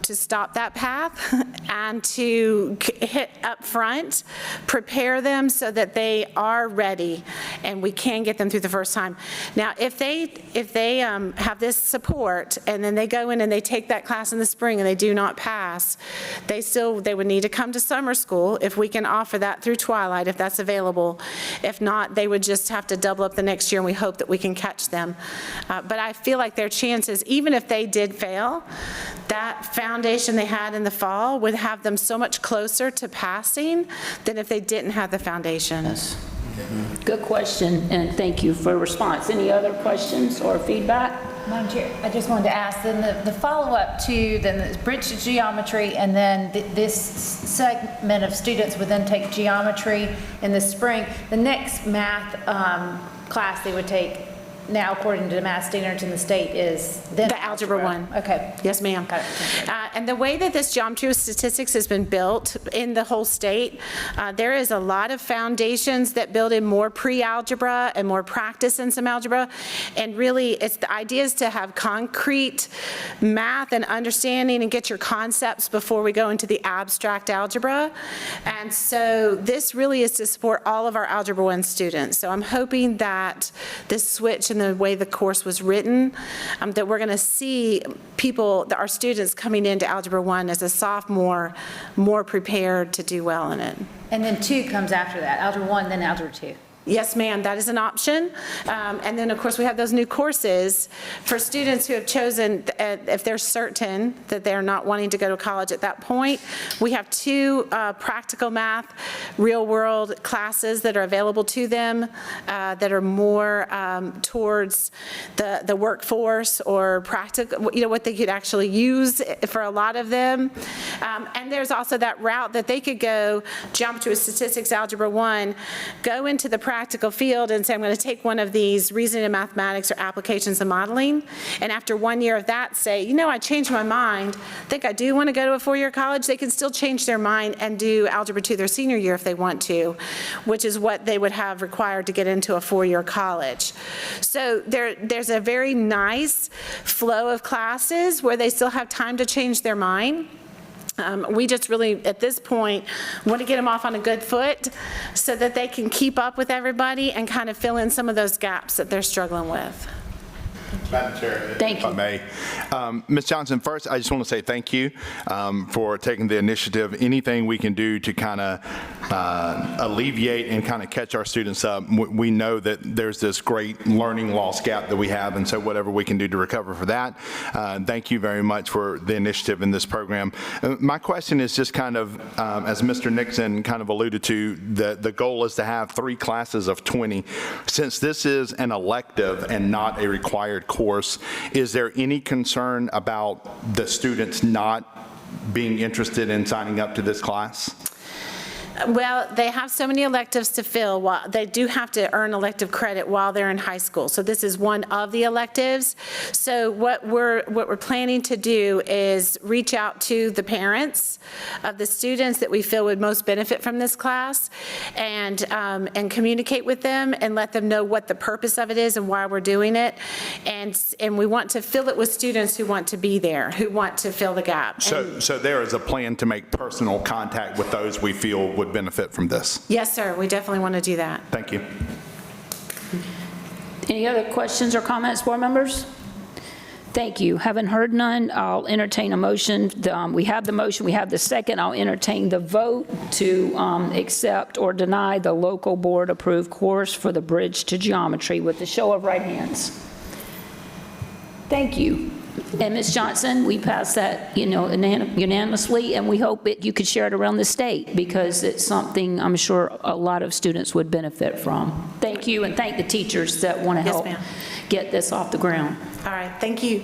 stop that path and to hit up front, prepare them so that they are ready and we can get them through the first time. Now, if they have this support and then they go in and they take that class in the spring and they do not pass, they would need to come to summer school if we can offer that through Twilight, if that's available. If not, they would just have to double up the next year, and we hope that we can catch them. But I feel like their chances, even if they did fail, that foundation they had in the fall would have them so much closer to passing than if they didn't have the foundation. Good question, and thank you for a response. Any other questions or feedback? Madam Chair, I just wanted to ask, then the follow-up to the bridge to geometry, and then this segment of students would then take geometry in the spring. The next math class they would take, now according to the math standards in the state, is then the Algebra 1. Okay. Yes, ma'am. And the way that this geometry with statistics has been built in the whole state, there is a lot of foundations that build in more pre-algebra and more practice in some algebra. And really, the idea is to have concrete math and understanding and get your concepts before we go into the abstract algebra. And so this really is to support all of our Algebra 1 students. So I'm hoping that this switch in the way the course was written, that we're going to see our students coming into Algebra 1 as a sophomore more prepared to do well in it. And then 2 comes after that, Algebra 1, then Algebra 2. Yes, ma'am, that is an option. And then, of course, we have those new courses for students who have chosen, if they're certain that they're not wanting to go to college at that point. We have 2 practical math, real-world classes that are available to them that are more towards the workforce or practical, what they could actually use for a lot of them. And there's also that route that they could go, geometry with statistics, Algebra 1, go into the practical field and say, I'm going to take one of these reasoning and mathematics or applications and modeling, and after 1 year of that say, I changed my mind, I think I do want to go to a 4-year college. They can still change their mind and do Algebra 2 their senior year if they want to, which is what they would have required to get into a 4-year college. So there's a very nice flow of classes where they still have time to change their mind. We just really, at this point, want to get them off on a good foot so that they can keep up with everybody and kind of fill in some of those gaps that they're struggling with. Madam Chair, Thank if I may. Ms. Johnson, first, I just want to say thank you for taking the initiative. Anything we can do to kind of alleviate and kind of catch our students up. We know that there's this great learning loss gap that we have, and so whatever we can do to recover for that. Thank you very much for the initiative in this program. My question is just kind of, as Mr. Nixon kind of alluded to, the goal is to have 3 classes of 20. Since this is an elective and not a required course, is there any concern about the students not being interested in signing up to this class? Well, they have so many electives to fill. They do have to earn elective credit while they're in high school. So this is one of the electives. So what we're planning to do is reach out to the parents of the students that we feel would most benefit from this class and communicate with them and let them know what the purpose of it is and why we're doing it. And we want to fill it with students who want to be there, who want to fill the gap. So there is a plan to make personal contact with those we feel would benefit from this? Yes, sir. We definitely want to do that. Thank you. Any other questions or comments, board members? Thank you. Having heard none, I'll entertain a motion. We have the motion, we have the second. I'll entertain the vote to accept or deny the local board-approved course for the Bridge to Geometry with the show of right hands. Thank you. And Ms. Johnson, we passed that, unanimously, and we hope you could share it around the state because it's something I'm sure a lot of students would benefit from. Thank you, and thank the teachers that want to help get this off the ground. All right, thank you.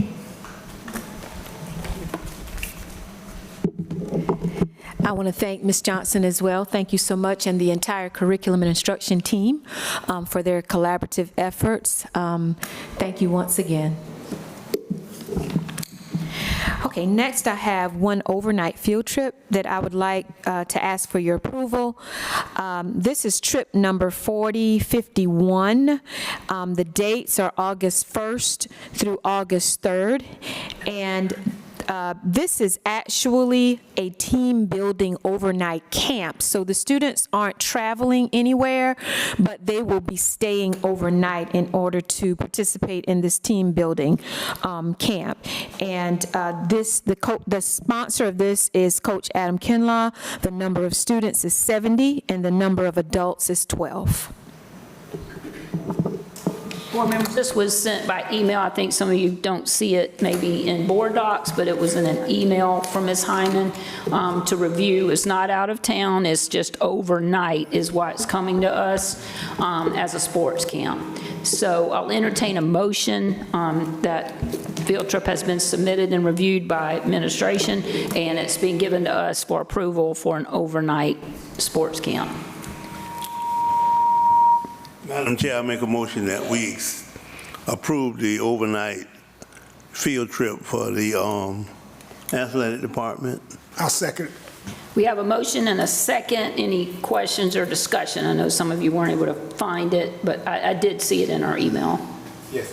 I want to thank Ms. Johnson as well. Thank you so much, and the entire curriculum and instruction team for their collaborative efforts. Thank you once again. Okay, next I have one overnight field trip that I would like to ask for your approval. This is trip number 4051. The dates are August 1st through August 3rd, and this is actually a team building overnight camp. So the students aren't traveling anywhere, but they will be staying overnight in order to participate in this team building camp. And the sponsor of this is Coach Adam Kinlaw. The number of students is 70, and the number of adults is 12. Board members, this was sent by email. I think some of you don't see it maybe in board docs, but it was in an email from Ms. Hyman to review. It's not out of town. It's just overnight is why it's coming to us as a sports camp. So I'll entertain a motion that field trip has been submitted and reviewed by administration, and it's being given to us for approval for an overnight sports camp. Madam Chair, I make a motion that we approve the overnight field trip for the athletic department. I'll second it. We have a motion and a second. Any questions or discussion? I know some of you weren't able to find it, but I did see it in our email. Yes,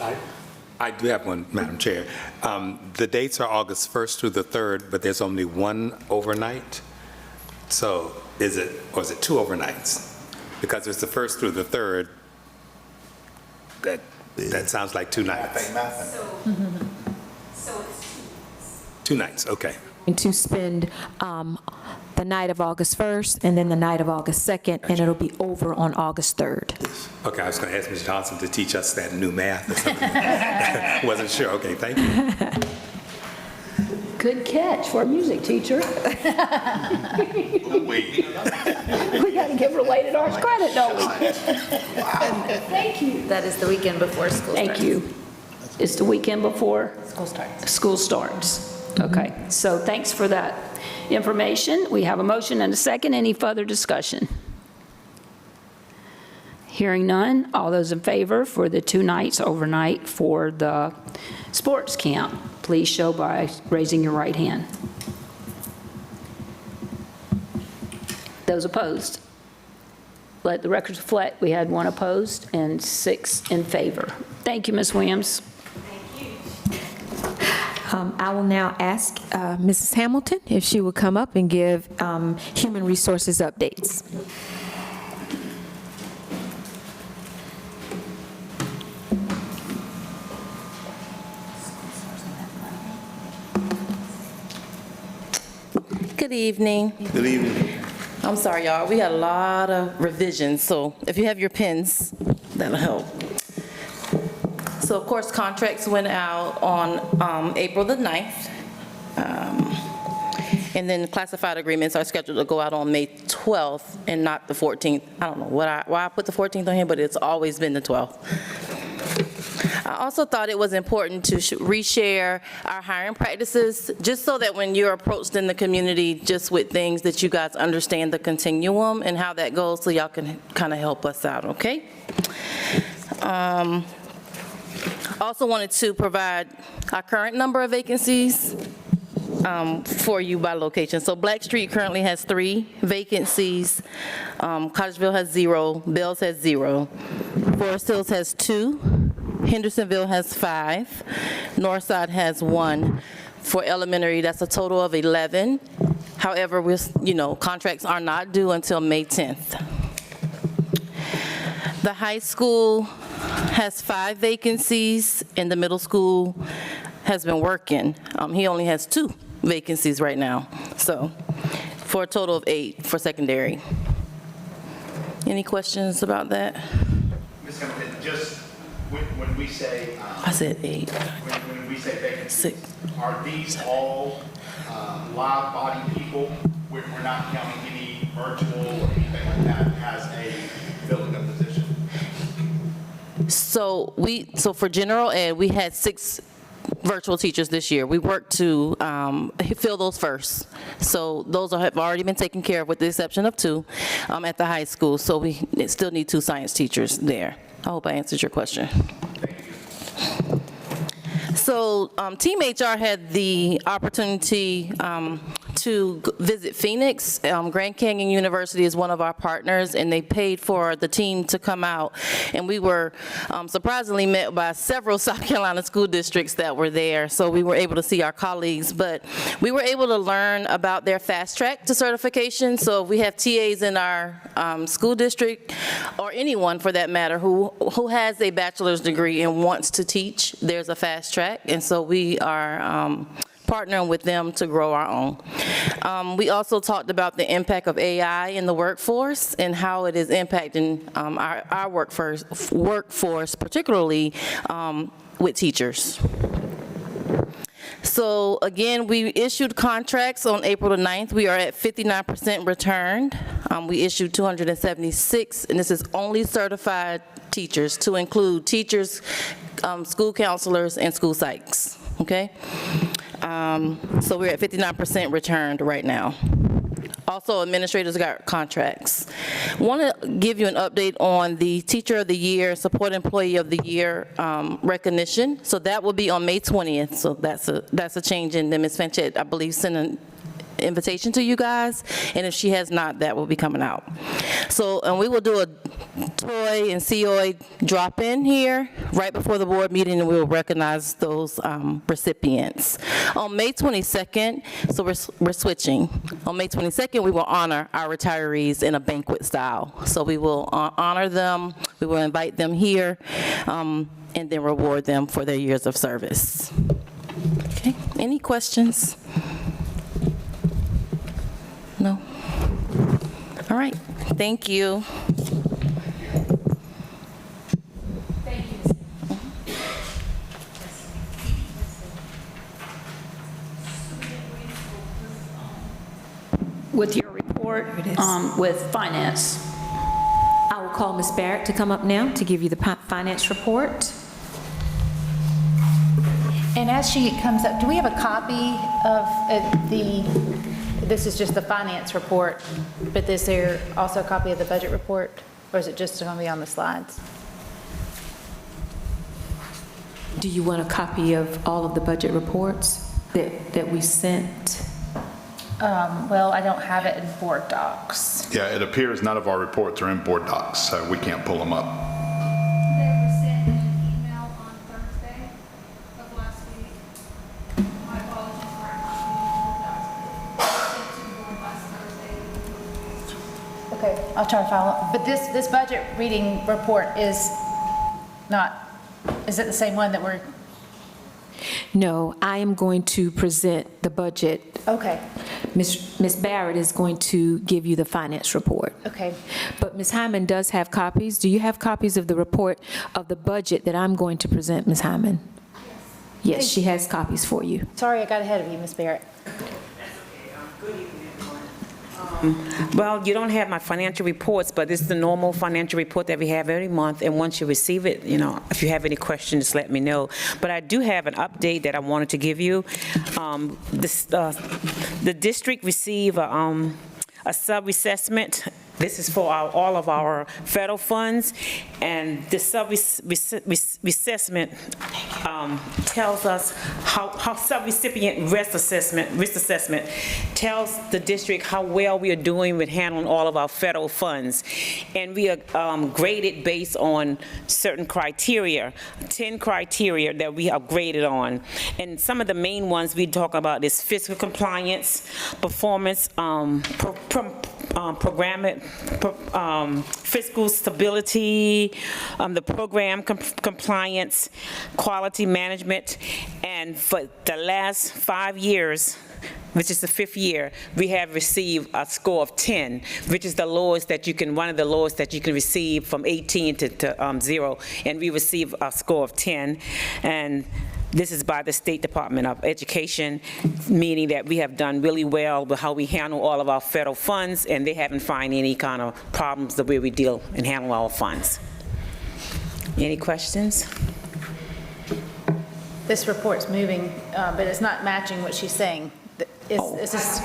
I do have one, Madam Chair. The dates are August 1st through the 3rd, but there's only one overnight. So is it two overnights? Because it's the 1st through the 3rd. That sounds like 2 nights. So it's 2 nights, okay. To spend the night of August 1st and then the night of August 2nd, and it'll be over on August 3rd. Okay, I was going to ask Ms. Johnson to teach us that new math or something. Wasn't sure. Okay, thank you. Good catch for a music teacher. Wait. We got to give related arts credit, don't we? Thank you. That is the weekend before school starts. Thank you. It's the weekend before School starts. school starts. Okay, so thanks for that information. We have a motion and a second. Any further discussion? Hearing none, all those in favor for the 2 nights overnight for the sports camp, please show by raising your right hand. Those opposed? Let the records reflect we had 1 opposed and 6 in favor. Thank you, Ms. Williams. I will now ask Mrs. Hamilton if she will come up and give human resources updates. Good evening. Good evening. I'm sorry, y'all. We had a lot of revisions, so if you have your pens, that'll help. So, of course, contracts went out on April the 9th. And then classified agreements are scheduled to go out on May 12th and not the 14th. I don't know why I put the 14th on here, but it's always been the 12th. I also thought it was important to reshare our hiring practices, just so that when you're approached in the community just with things that you guys understand the continuum and how that goes, so y'all can kind of help us out, okay? Also wanted to provide our current number of vacancies for you by location. So Blackstreet currently has 3 vacancies. Cottageville has 0. Bells has 0. Forest Hills has 2. Hendersonville has 5. Northside has 1. For elementary, that's a total of 11. However, contracts are not due until May 10th. The high school has 5 vacancies, and the middle school has been working. He only has 2 vacancies right now, so for a total of 8 for secondary. Any questions about that? Ms. Hamilton, just when we say, I said 8. when we say vacancies, 6. are these all live body people? We're not counting any virtual or anything like that as a filling a position? So for general ed, we had 6 virtual teachers this year. We worked to fill those first. So those have already been taken care of with the exception of 2 at the high school. So we still need 2 science teachers there. I hope I answered your question. So Team HR had the opportunity to visit Phoenix. Grand Canyon University is one of our partners, and they paid for the team to come out. And we were surprisingly met by several South Carolina school districts that were there, so we were able to see our colleagues. But we were able to learn about their fast track to certification. So if we have TAs in our school district, or anyone for that matter, who has a bachelor's degree and wants to teach, there's a fast track. And so we are partnering with them to grow our own. We also talked about the impact of AI in the workforce and how it is impacting our workforce, particularly with teachers. So again, we issued contracts on April the 9th. We are at 59% returned. We issued 276, and this is only certified teachers, to include teachers, school counselors, and school psychs, okay? So we're at 59% returned right now. Also, administrators got contracts. Want to give you an update on the Teacher of the Year, Support Employee of the Year recognition. So that will be on May 20th. So that's a change in Ms. Fanchette, I believe, sent an invitation to you guys, and if she has not, that will be coming out. So, and we will do a toy and COA drop-in here right before the board meeting, and we will recognize those recipients. On May 22nd, so we're switching. On May 22nd, we will honor our retirees in a banquet style. So we will honor them, we will invite them here, and then reward them for their years of service. Okay, any questions? No? All right, thank you. Thank you. With your report with finance. I will call Ms. Barrett to come up now to give you the finance report. And as she comes up, do we have a copy of this is just the finance report, but is there also a copy of the budget report, or is it just going to be on the slides? Do you want a copy of all of the budget reports that we sent? Well, I don't have it in board docs. Yeah, it appears none of our reports are in board docs, so we can't pull them up. They were sent in an email on Thursday of last week. My apologies for not being in board docs. They were sent to the board last Thursday. Okay, I'll try to follow up. But this budget reading report is it the same one that we're? No, I am going to present the budget. Okay. Ms. Barrett is going to give you the finance report. Okay. But Ms. Hyman does have copies. Do you have copies of the report of the budget that I'm going to present, Ms. Hyman? Yes, she has copies for you. Sorry, I got ahead of you, Ms. Barrett. Well, you don't have my financial reports, but it's the normal financial report that we have every month, and once you receive it, if you have any questions, let me know. But I do have an update that I wanted to give you. The district received a sub-assessment. This is for all of our federal funds, and the sub-assessment tells us how sub-recipient risk assessment tells the district how well we are doing with handling all of our federal funds. And we are graded based on certain criteria, 10 criteria that we are graded on. And some of the main ones we talk about is fiscal compliance, performance, fiscal stability, the program compliance, quality management, and for the last 5 years, which is the 5th year, we have received a score of 10, which is the lowest that you can, one of the lowest that you can receive from 18 to 0, and we receive a score of 10. And this is by the State Department of Education, meaning that we have done really well with how we handle all of our federal funds, and they haven't found any kind of problems the way we deal and handle our funds. Any questions? This report's moving, but it's not matching what she's saying. Is this?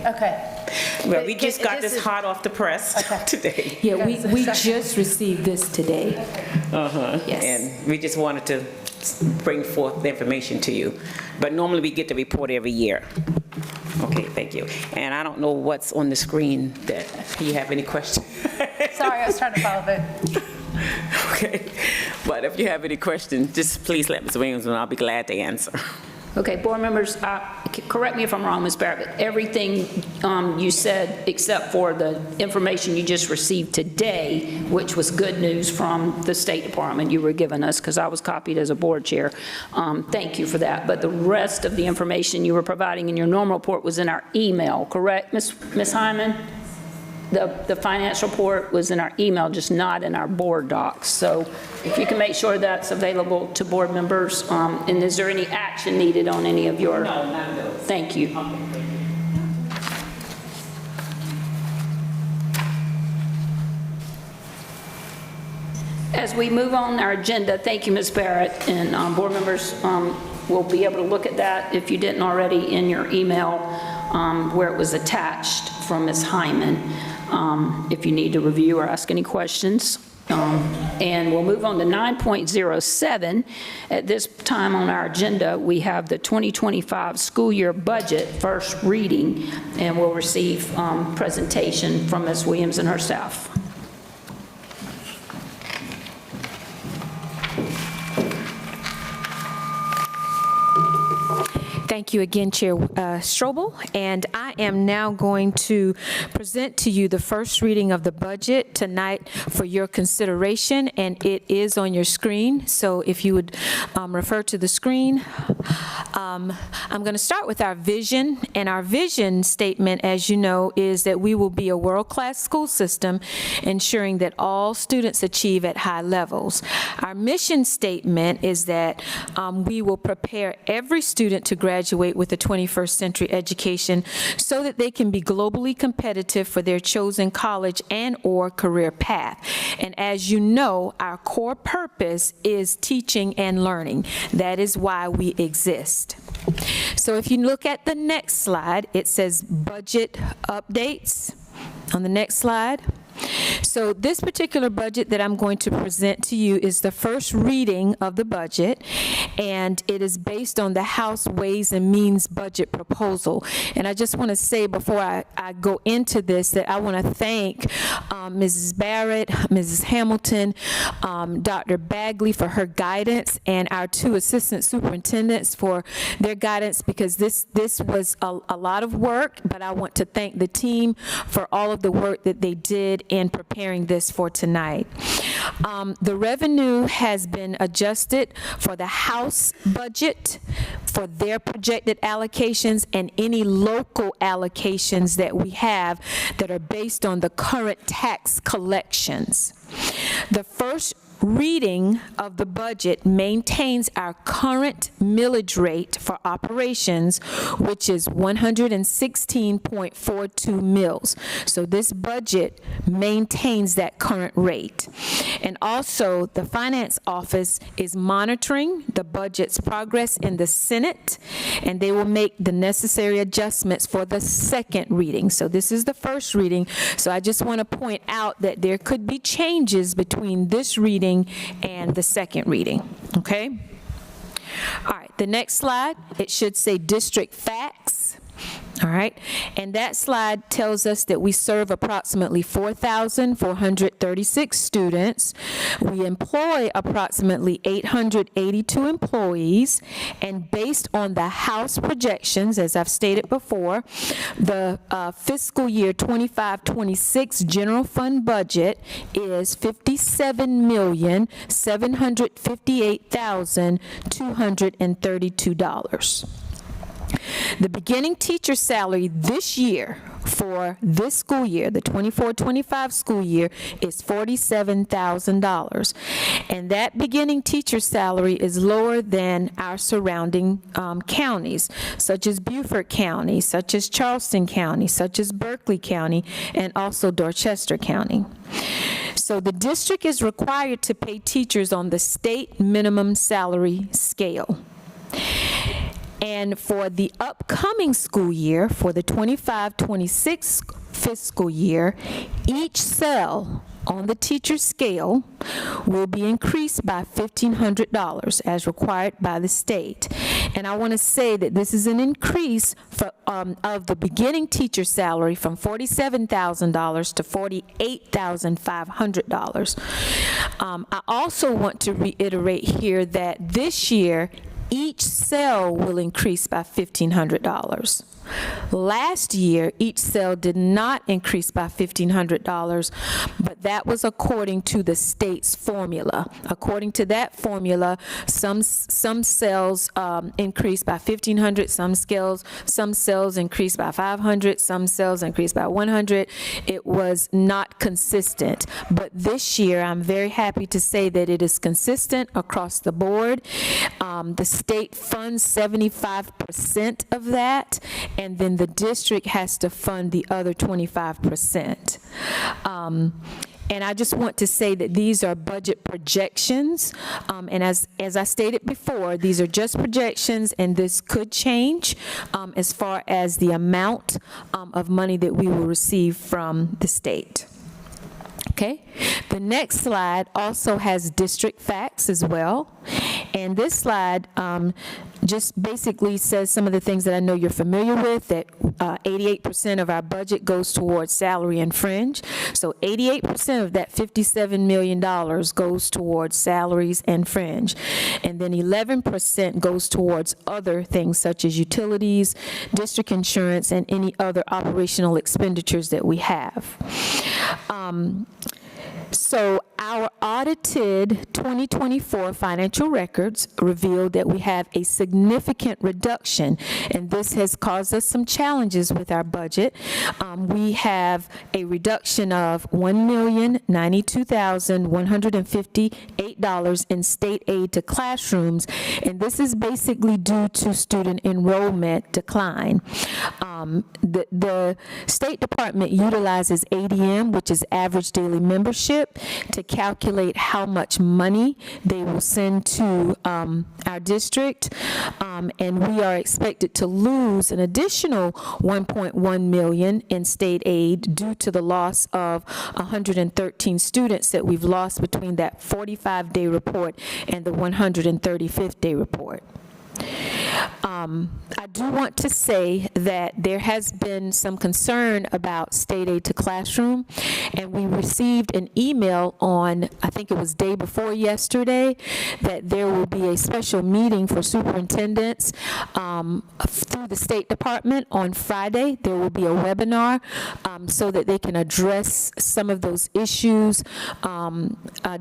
Okay. Well, we just got this hot off the press today. Yeah, we just received this today. Yes. And we just wanted to bring forth the information to you. But normally we get the report every year. Okay, thank you. And I don't know what's on the screen that, you have any questions? Sorry, I was trying to follow the. Okay, but if you have any questions, just please let Ms. Williams know, I'll be glad to answer. Okay, board members, correct me if I'm wrong, Ms. Barrett, but everything you said except for the information you just received today, which was good news from the State Department you were giving us, because I was copied as a board chair. Thank you for that. But the rest of the information you were providing in your normal report was in our email, correct, Ms. Hyman? The financial report was in our email, just not in our board docs. So if you can make sure that's available to board members, and is there any action needed on any of your? No, none of those. Thank you. As we move on our agenda, thank you, Ms. Barrett, and board members will be able to look at that if you didn't already in your email where it was attached from Ms. Hyman. If you need to review or ask any questions. And we'll move on to 9.07. At this time on our agenda, we have the 2025 school year budget first reading, and we'll receive presentation from Ms. Williams and her staff. Thank you again, Chair Strobel. And I am now going to present to you the first reading of the budget tonight for your consideration, and it is on your screen. So if you would refer to the screen. I'm going to start with our vision, and our vision statement, as you know, is that we will be a world-class school system, ensuring that all students achieve at high levels. Our mission statement is that we will prepare every student to graduate with a 21st century education so that they can be globally competitive for their chosen college and or career path. And as you know, our core purpose is teaching and learning. That is why we exist. So if you look at the next slide, it says budget updates. On the next slide. So this particular budget that I'm going to present to you is the first reading of the budget, and it is based on the House Ways and Means budget proposal. And I just want to say before I go into this that I want to thank Mrs. Barrett, Mrs. Hamilton, Dr. Bagley for her guidance, and our two assistant superintendents for their guidance, because this was a lot of work, but I want to thank the team for all of the work that they did in preparing this for tonight. The revenue has been adjusted for the House budget, for their projected allocations, and any local allocations that we have that are based on the current tax collections. The first reading of the budget maintains our current millage rate for operations, which is 116.42 mills. So this budget maintains that current rate. And also, the Finance Office is monitoring the budget's progress in the Senate, and they will make the necessary adjustments for the second reading. So this is the first reading. So I just want to point out that there could be changes between this reading and the second reading, okay? All right, the next slide, it should say district facts. All right, and that slide tells us that we serve approximately 4,436 students. We employ approximately 882 employees, and based on the House projections, as I've stated before, the fiscal year 25-26 general fund budget is $57,758,232. The beginning teacher salary this year, for this school year, the 24-25 school year, is $47,000. And that beginning teacher salary is lower than our surrounding counties, such as Beaufort County, such as Charleston County, such as Berkeley County, and also Dorchester County. So the district is required to pay teachers on the state minimum salary scale. And for the upcoming school year, for the 25-26 fiscal year, each cell on the teacher scale will be increased by $1,500 as required by the state. And I want to say that this is an increase for, of the beginning teacher salary from $47,000 to $48,500. I also want to reiterate here that this year, each cell will increase by $1,500. Last year, each cell did not increase by $1,500, but that was according to the state's formula. According to that formula, some cells increased by $1,500, some cells increased by $500, some cells increased by $100. It was not consistent, but this year, I'm very happy to say that it is consistent across the board. The state funds 75% of that, and then the district has to fund the other 25%. And I just want to say that these are budget projections, and as I stated before, these are just projections, and this could change as far as the amount of money that we will receive from the state. Okay, the next slide also has district facts as well. And this slide just basically says some of the things that I know you're familiar with, that 88% of our budget goes towards salary and fringe. So 88% of that $57 million goes towards salaries and fringe. And then 11% goes towards other things such as utilities, district insurance, and any other operational expenditures that we have. So our audited 2024 financial records revealed that we have a significant reduction, and this has caused us some challenges with our budget. We have a reduction of $1,092,158 in state aid to classrooms, and this is basically due to student enrollment decline. The State Department utilizes ADM, which is average daily membership, to calculate how much money they will send to our district, and we are expected to lose an additional $1.1 million in state aid due to the loss of 113 students that we've lost between that 45-day report and the 135th day report. I do want to say that there has been some concern about state aid to classroom, and we received an email on, I think it was day before yesterday, that there will be a special meeting for superintendents through the State Department on Friday. There will be a webinar so that they can address some of those issues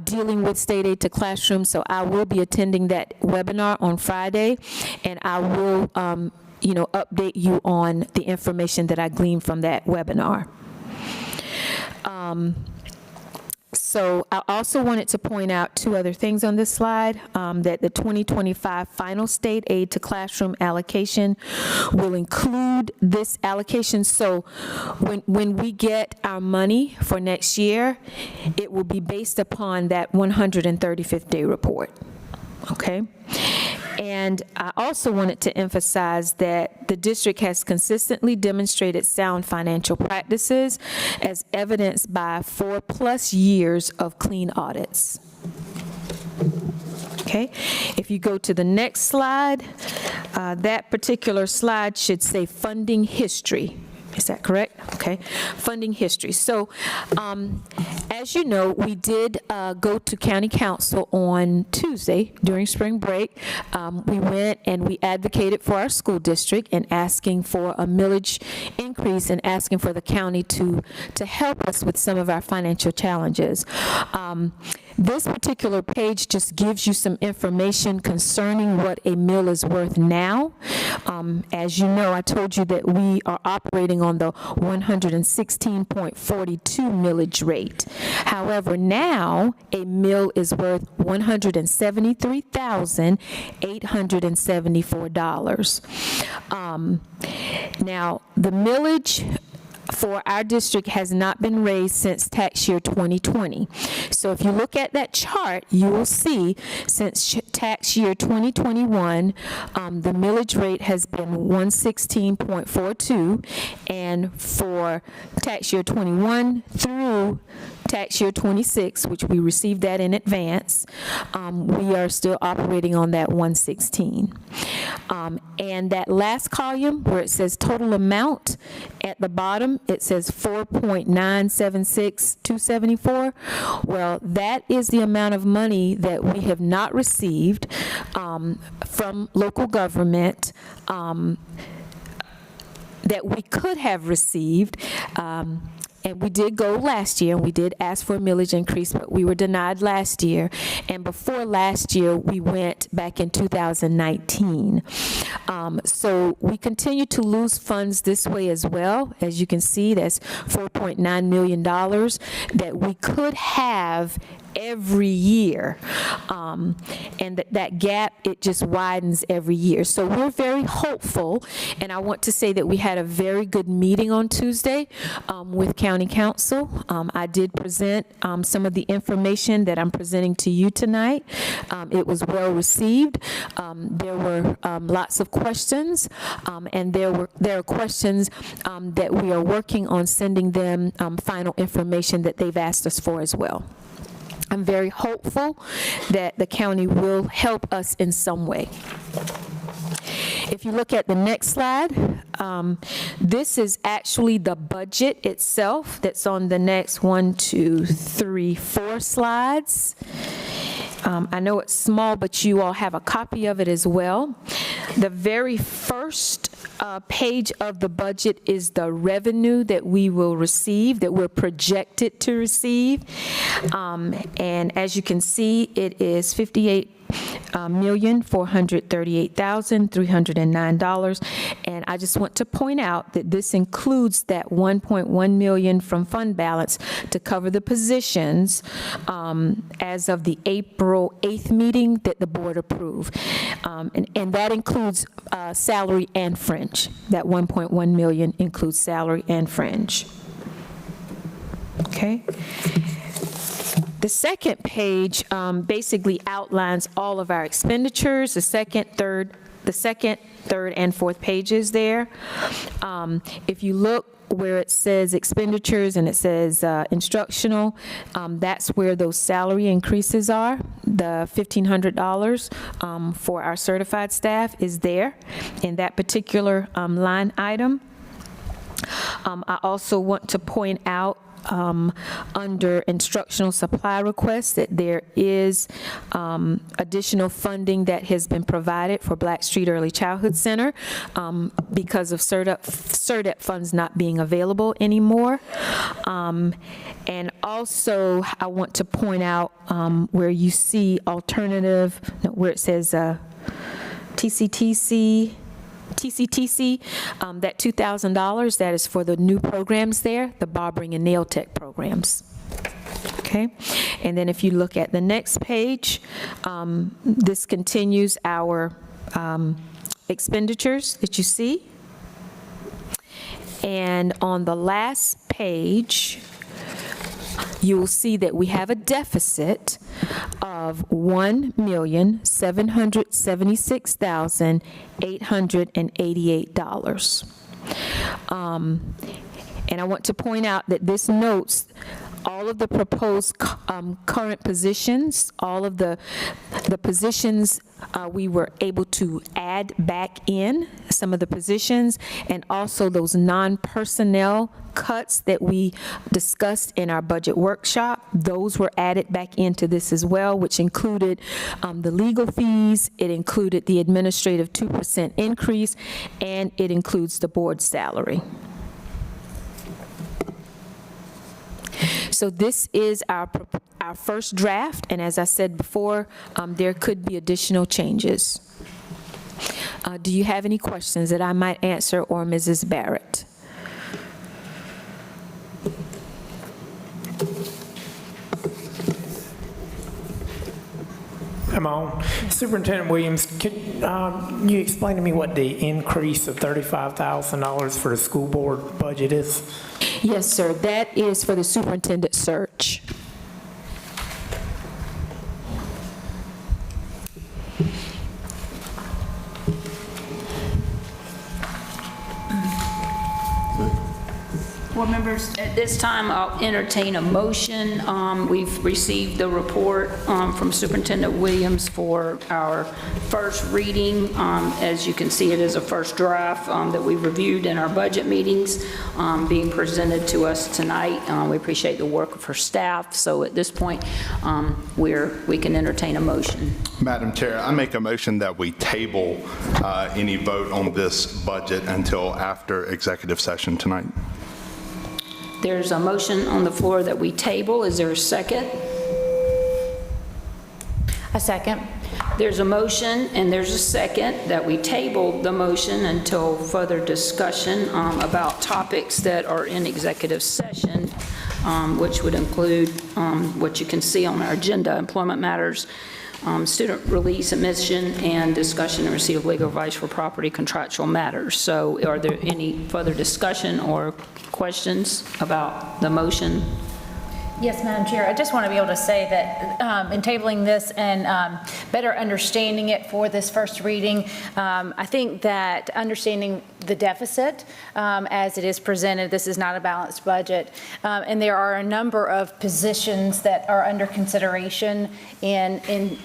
dealing with state aid to classroom. So I will be attending that webinar on Friday, and I will update you on the information that I gleaned from that webinar. So I also wanted to point out two other things on this slide, that the 2025 final state aid to classroom allocation will include this allocation. So when we get our money for next year, it will be based upon that 135th day report, okay? And I also wanted to emphasize that the district has consistently demonstrated sound financial practices as evidenced by 4+ years of clean audits. Okay, if you go to the next slide, that particular slide should say funding history. Is that correct? Okay, funding history. So, as you know, we did go to County Council on Tuesday during spring break. We went and we advocated for our school district and asking for a millage increase and asking for the county to help us with some of our financial challenges. This particular page just gives you some information concerning what a mill is worth now. As you know, I told you that we are operating on the 116.42 millage rate. However, now a mill is worth $173,874. Now, the millage for our district has not been raised since tax year 2020. So if you look at that chart, you will see since tax year 2021, the millage rate has been 116.42, and for tax year 21 through tax year 26, which we received that in advance, we are still operating on that 116. And that last column where it says total amount, at the bottom it says 4.976274. Well, that is the amount of money that we have not received from local government that we could have received. And we did go last year, and we did ask for a millage increase, but we were denied last year. And before last year, we went back in 2019. So we continue to lose funds this way as well. As you can see, that's $4.9 million that we could have every year. And that gap, it just widens every year. So we're very hopeful, and I want to say that we had a very good meeting on Tuesday with County Council. I did present some of the information that I'm presenting to you tonight. It was well received. There were lots of questions, and there are questions that we are working on sending them final information that they've asked us for as well. I'm very hopeful that the county will help us in some way. If you look at the next slide, this is actually the budget itself that's on the next 1, 2, 3, 4 slides. I know it's small, but you all have a copy of it as well. The very first page of the budget is the revenue that we will receive, that we're projected to receive. And as you can see, it is $58,438,309. And I just want to point out that this includes that $1.1 million from fund balance to cover the positions as of the April 8th meeting that the board approved. And that includes salary and fringe. That $1.1 million includes salary and fringe. Okay. The second page basically outlines all of our expenditures. The second, third, and fourth pages there. If you look where it says expenditures and it says instructional, that's where those salary increases are. The $1,500 for our certified staff is there in that particular line item. I also want to point out under instructional supply requests that there is additional funding that has been provided for Blackstreet Early Childhood Center because of CERDEP funds not being available anymore. And also, I want to point out where you see alternative, where it says TCTC, that $2,000, that is for the new programs there, the barbering and nail tech programs. Okay, and then if you look at the next page, this continues our expenditures that you see. And on the last page, you will see that we have a deficit of $1,776,888. And I want to point out that this notes all of the proposed current positions, all of the positions we were able to add back in, some of the positions, and also those non-personnel cuts that we discussed in our budget workshop, those were added back into this as well, which included the legal fees, it included the administrative 2% increase, and it includes the board salary. So this is our first draft, and as I said before, there could be additional changes. Do you have any questions that I might answer, or Mrs. Barrett? Come on. Superintendent Williams, could you explain to me what the increase of $35,000 for the school board budget is? Yes, sir. That is for the superintendent search. Board members, at this time, I'll entertain a motion. We've received the report from Superintendent Williams for our first reading. As you can see, it is a first draft that we reviewed in our budget meetings being presented to us tonight. We appreciate the work of her staff. So at this point, we can entertain a motion. Madam Chair, I make a motion that we table any vote on this budget until after executive session tonight. There's a motion on the floor that we table. Is there a second? A second. There's a motion and there's a second that we table the motion until further discussion about topics that are in executive session, which would include what you can see on our agenda: employment matters, student release, admission, and discussion and receipt of legal advice for property contractual matters. So are there any further discussion or questions about the motion? Yes, Madam Chair. I just want to be able to say that in tabling this and better understanding it for this first reading, I think that understanding the deficit as it is presented, this is not a balanced budget, and there are a number of positions that are under consideration in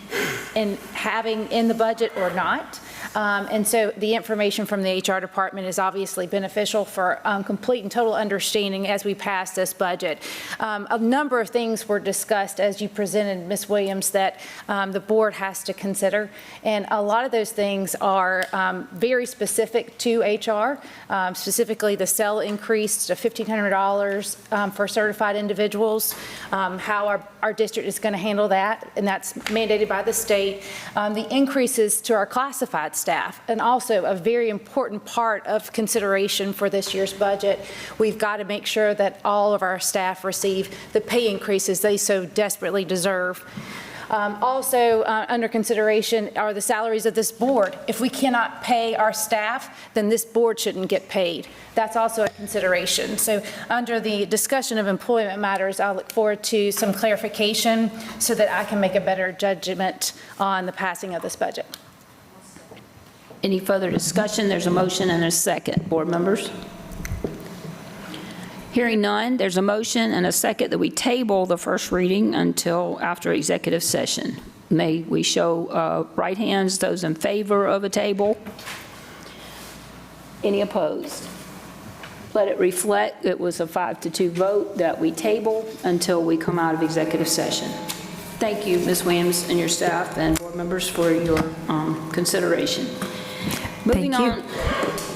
having in the budget or not. And so the information from the HR department is obviously beneficial for complete and total understanding as we pass this budget. A number of things were discussed as you presented, Ms. Williams, that the board has to consider. And a lot of those things are very specific to HR, specifically the CEL increase to $1,500 for certified individuals, how our district is going to handle that, and that's mandated by the state. The increases to our classified staff, and also a very important part of consideration for this year's budget. We've got to make sure that all of our staff receive the pay increases they so desperately deserve. Also under consideration are the salaries of this board. If we cannot pay our staff, then this board shouldn't get paid. That's also a consideration. So under the discussion of employment matters, I look forward to some clarification so that I can make a better judgment on the passing of this budget. Any further discussion? There's a motion and a second. Board members? Hearing none, there's a motion and a second that we table the first reading until after executive session. May we show right hands, those in favor of a table? Any opposed? Let it reflect it was a 5-2 vote that we table until we come out of executive session. Thank you, Ms. Williams and your staff and board members for your consideration. Moving on,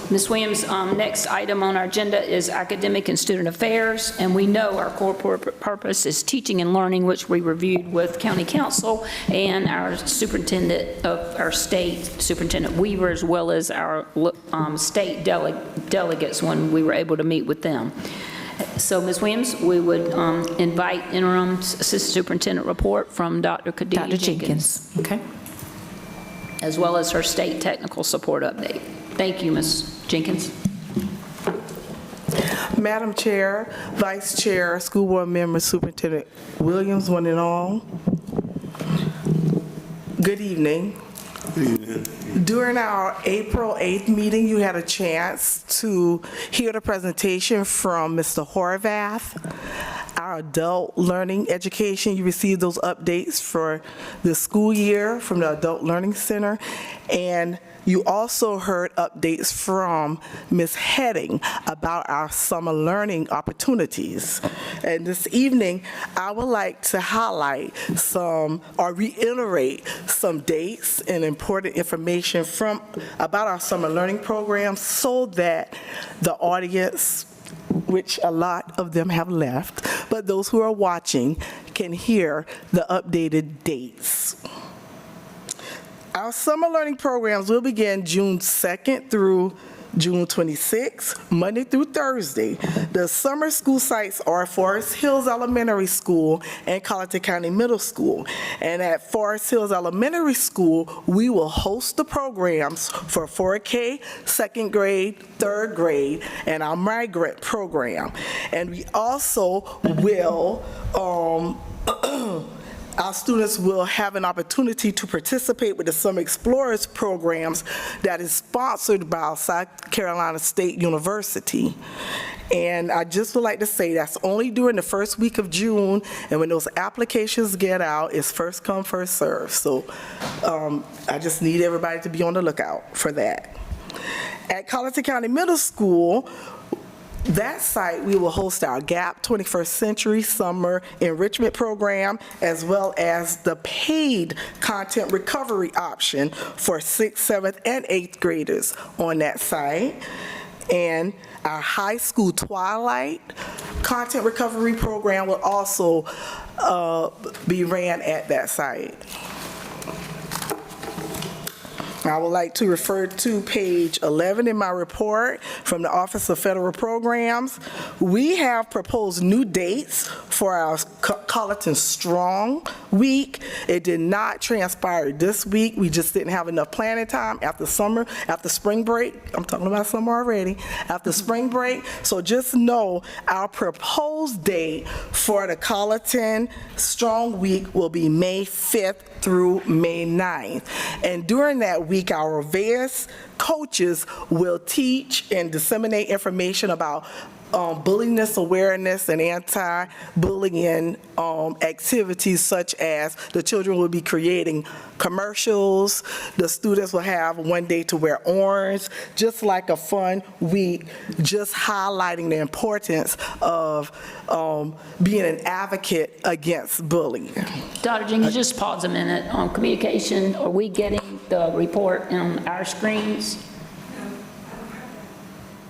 Ms. Williams, next item on our agenda is academic and student affairs, and we know our core purpose is teaching and learning, which we reviewed with County Council and our superintendent of our state, Superintendent Weaver, as well as our state delegates when we were able to meet with them. So, Ms. Williams, we would invite interim assistant superintendent report from Dr. Khadijah Jenkins. Okay. As well as her state technical support update. Thank you, Ms. Jenkins. Madam Chair, Vice Chair, School Board Member, Superintendent Williams, one and all. Good evening. Good evening. During our April 8th meeting, you had a chance to hear the presentation from Mr. Horvath, our our adult learning education. You received those updates for the school year from the Adult Learning Center. And you also heard updates from Ms. Heading about our summer learning opportunities. And this evening, I would like to highlight some, or reiterate some dates and important information about our summer learning program so that the audience, which a lot of them have left, but those who are watching can hear the updated dates. Our summer learning programs will begin June 2nd through June 26th, Monday through Thursday. The summer school sites are Forest Hills Elementary School and Colleton County Middle School. And at Forest Hills Elementary School, we will host the programs for 4K, second grade, third grade, and our migrant program. And we also will, our students will have an opportunity to participate with the Summer Explorers programs that is sponsored by South Carolina State University. And I just would like to say that's only during the first week of June, and when those applications get out, it's first come, first serve. So I just need everybody to be on the lookout for that. At Colleton County Middle School, that site, we will host our GAP 21st Century Summer Enrichment Program, as well as the paid content recovery option for 6th, 7th, and 8th graders on that site. And our high school Twilight content recovery program will also be ran at that site. I would like to refer to page 11 in my report from the Office of Federal Programs. We have proposed new dates for our Colleton Strong Week. It did not transpire this week. We just didn't have enough planning time after summer, after spring break. I'm talking about summer already. After spring break. So just know our proposed date for the Colleton Strong Week will be May 5th through May 9th. And during that week, our VAS coaches will teach and disseminate information about bullyingness awareness and anti-bullying activities, such as the children will be creating commercials, the students will have one day to wear orange, just like a fun week, just highlighting the importance of being an advocate against bullying. Dr. Jenkins, just pause a minute on communication. Are we getting the report on our screens?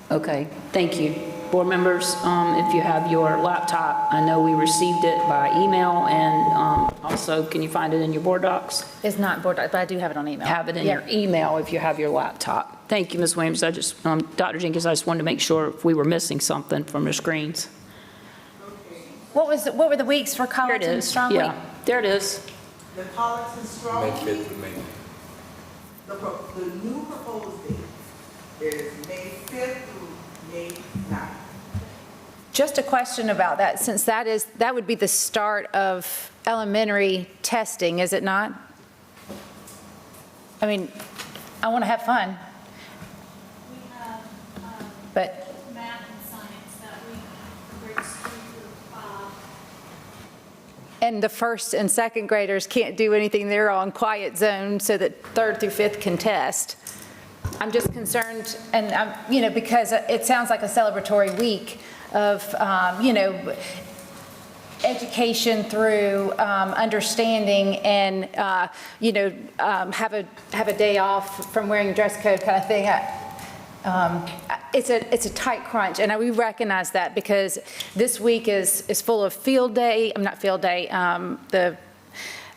Okay, thank you. Board members, if you have your laptop, I know we received it by email, and also, can you find it in your board docs? It's not board docs, but I do have it on email. Have it in your email if you have your laptop. Thank you, Ms. Williams. I just, Dr. Jenkins, I just wanted to make sure if we were missing something from the screens. What were the weeks for Colleton Strong Week? Yeah, there it is. The Colleton Strong Week, the new proposed date is May 5th through May 9th. Just a question about that, since that would be the start of elementary testing, is it not? I mean, I want to have fun. We have But math and science that week for grades 3 through 5. and the first and second graders can't do anything. They're on quiet zone so that 3rd through 5th can test. I'm just concerned, and because it sounds like a celebratory week of, education through understanding and, have a day off from wearing dress code kind of thing. It's a tight crunch, and we recognize that because this week is full of the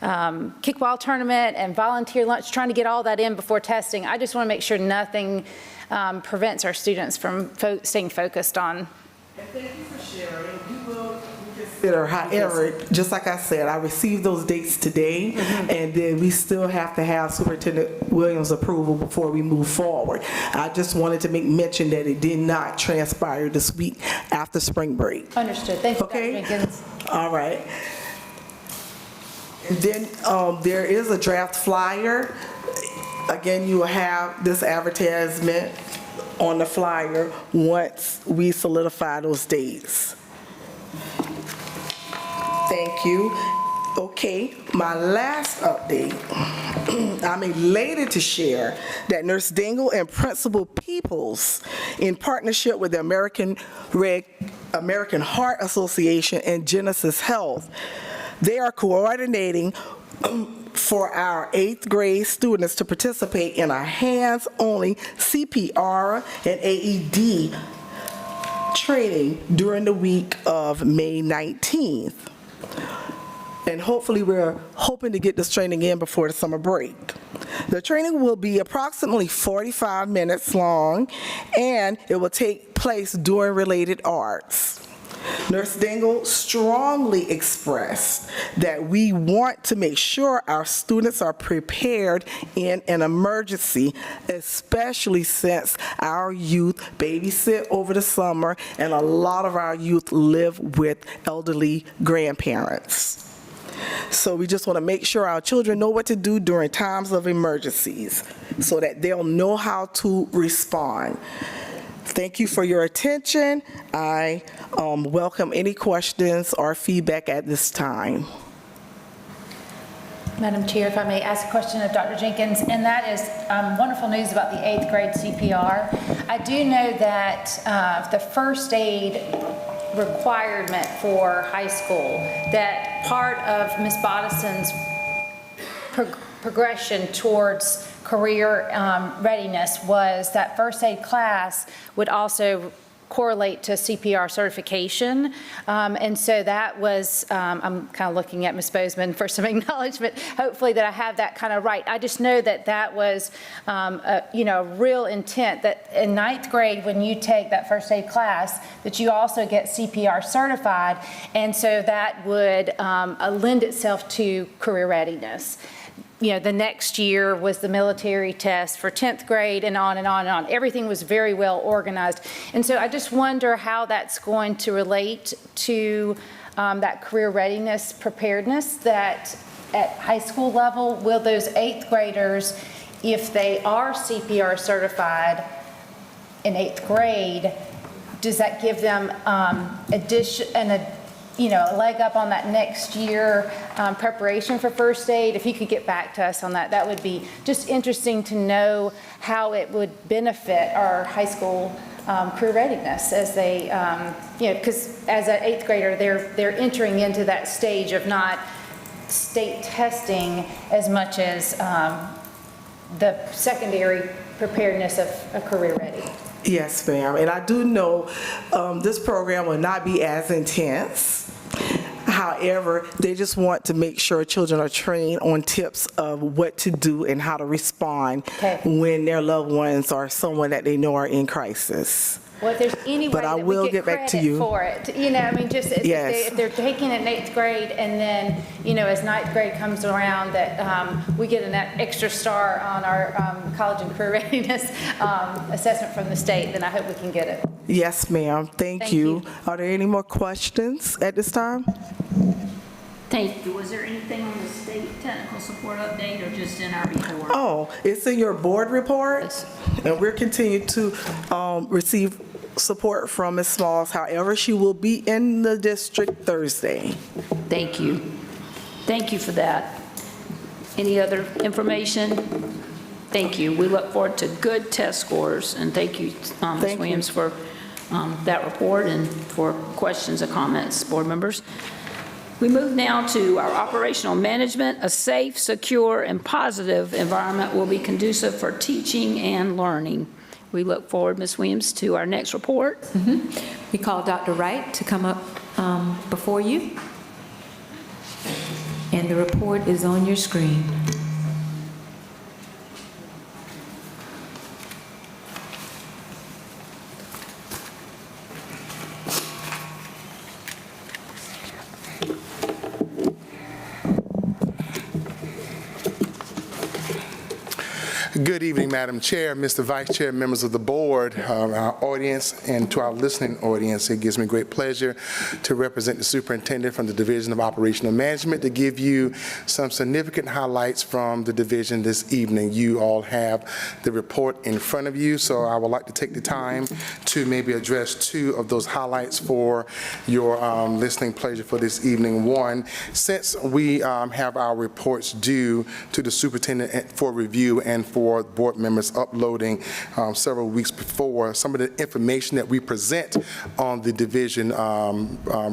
kickball tournament and volunteer lunch, trying to get all that in before testing. I just want to make sure nothing prevents our students from staying focused on. And thank you for sharing. We will consider, however, just like I said, I received those dates today, and then we still have to have Superintendent Williams' approval before we move forward. I just wanted to make mention that it did not transpire this week after spring break. Understood. Thank you, Okay? Dr. Jenkins. All right. And then there is a draft flyer. Again, you will have this advertisement on the flyer once we solidify those dates. Thank you. Okay, my last update. I'm elated to share that Nurse Dingle and Principal Peoples, in partnership with the American Heart Association and Genesis Health, they are coordinating for our 8th grade students to participate in a hands-only CPR and AED training during the week of May 19th. And hopefully we're hoping to get this training in before the summer break. The training will be approximately 45 minutes long, and it will take place during related arts. Nurse Dingle strongly expressed that we want to make sure our students are prepared in an emergency, especially since our youth babysit over the summer and a lot of our youth live with elderly grandparents. So we just want to make sure our children know what to do during times of emergencies so that they'll know how to respond. Thank you for your attention. I welcome any questions or feedback at this time. Madam Chair, if I may ask a question of Dr. Jenkins, and that is wonderful news about the 8th grade CPR. I do know that the first aid requirement for high school, that part of Ms. Bodison's progression towards career readiness was that first aid class would also correlate to CPR certification. And so that was, I'm kind of looking at Ms. Bozeman for some acknowledgement, hopefully that I have that kind of right. I just know that that was, a real intent that in 9th grade, when you take that first aid class, that you also get CPR certified. And so that would lend itself to career readiness. The next year was the military test for 10th grade and on and on and on. Everything was very well organized. And so I just wonder how that's going to relate to that career readiness preparedness that at high school level, will those 8th graders, if they are CPR certified in 8th grade, does that give them a leg up on that next year preparation for first aid? If you could get back to us on that, that would be just interesting to know how it would benefit our high school career readiness as they, because as an 8th grader, they're entering into that stage of not state testing as much as the secondary preparedness of career ready. Yes, ma'am. And I do know this program will not be as intense. However, they just want to make sure children are trained on tips of what to do and how to respond when their loved ones or someone that they know are in crisis. Well, if there's any way that we get credit for it, just if they're taking it in 8th grade and then, as 9th grade comes around, that we get an extra star on our college and career readiness assessment from the state, then I hope we can get it. Yes, ma'am. Thank you. Are there any more questions at this time? Thank you. Was there anything on the state technical support update or just in our report? Oh, it's in your board report, and we're continuing to receive support from Ms. Smalls. However, she will be in the district Thursday. Thank you. Thank you for that. Any other information? Thank you. We look forward to good test scores, and thank you, Ms. Williams, for that report and for questions and comments, board members. We move now to our operational management. A safe, secure, and positive environment will be conducive for teaching and learning. We look forward, Ms. Williams, to our next report. We call Dr. Wright to come up before you. And the report is on your screen. Good evening, Madam Chair, Mr. Vice Chair, members of the board, our audience, and to our listening audience. It gives me great pleasure to represent the superintendent from the Division of Operational Management to give you some significant highlights from the division this evening. You all have the report in front of you, so I would like to take the time to maybe address two of those highlights for your listening pleasure for this evening. One, since we have our reports due to the superintendent for review and for board members uploading several weeks before, some of the information that we present on the division